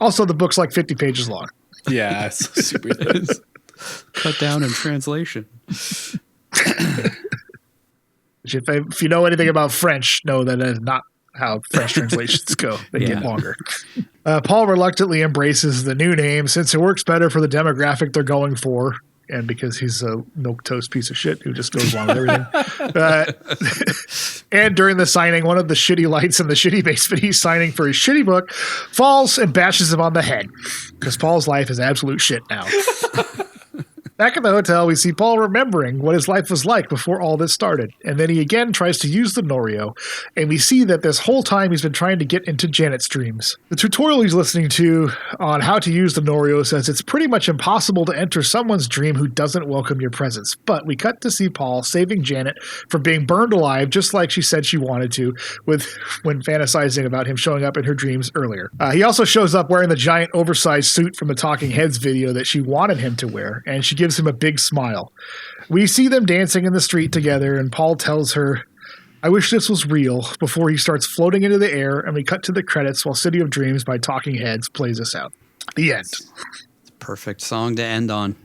Also, the book's like 50 pages long. Yeah, it's super thin. Cut down in translation. If you know anything about French, know that is not how French translations go. They get longer. Paul reluctantly embraces the new name since it works better for the demographic they're going for, and because he's a milquetoast piece of shit who just goes along with everything. And during the signing, one of the shitty lights in the shitty basement he's signing for his shitty book falls and bashes him on the head. Because Paul's life is absolute shit now. Back at the hotel, we see Paul remembering what his life was like before all this started. And then he again tries to use the Norio. And we see that this whole time he's been trying to get into Janet's dreams. The tutorial he's listening to on how to use the Norio says it's pretty much impossible to enter someone's dream who doesn't welcome your presence. But we cut to see Paul saving Janet from being burned alive, just like she said she wanted to, when fantasizing about him showing up in her dreams earlier. He also shows up wearing the giant oversized suit from the Talking Heads video that she wanted him to wear. And she gives him a big smile. We see them dancing in the street together, and Paul tells her, "I wish this was real," before he starts floating into the air, and we cut to the credits while City of Dreams by Talking Heads plays us out. The end. Perfect song to end on.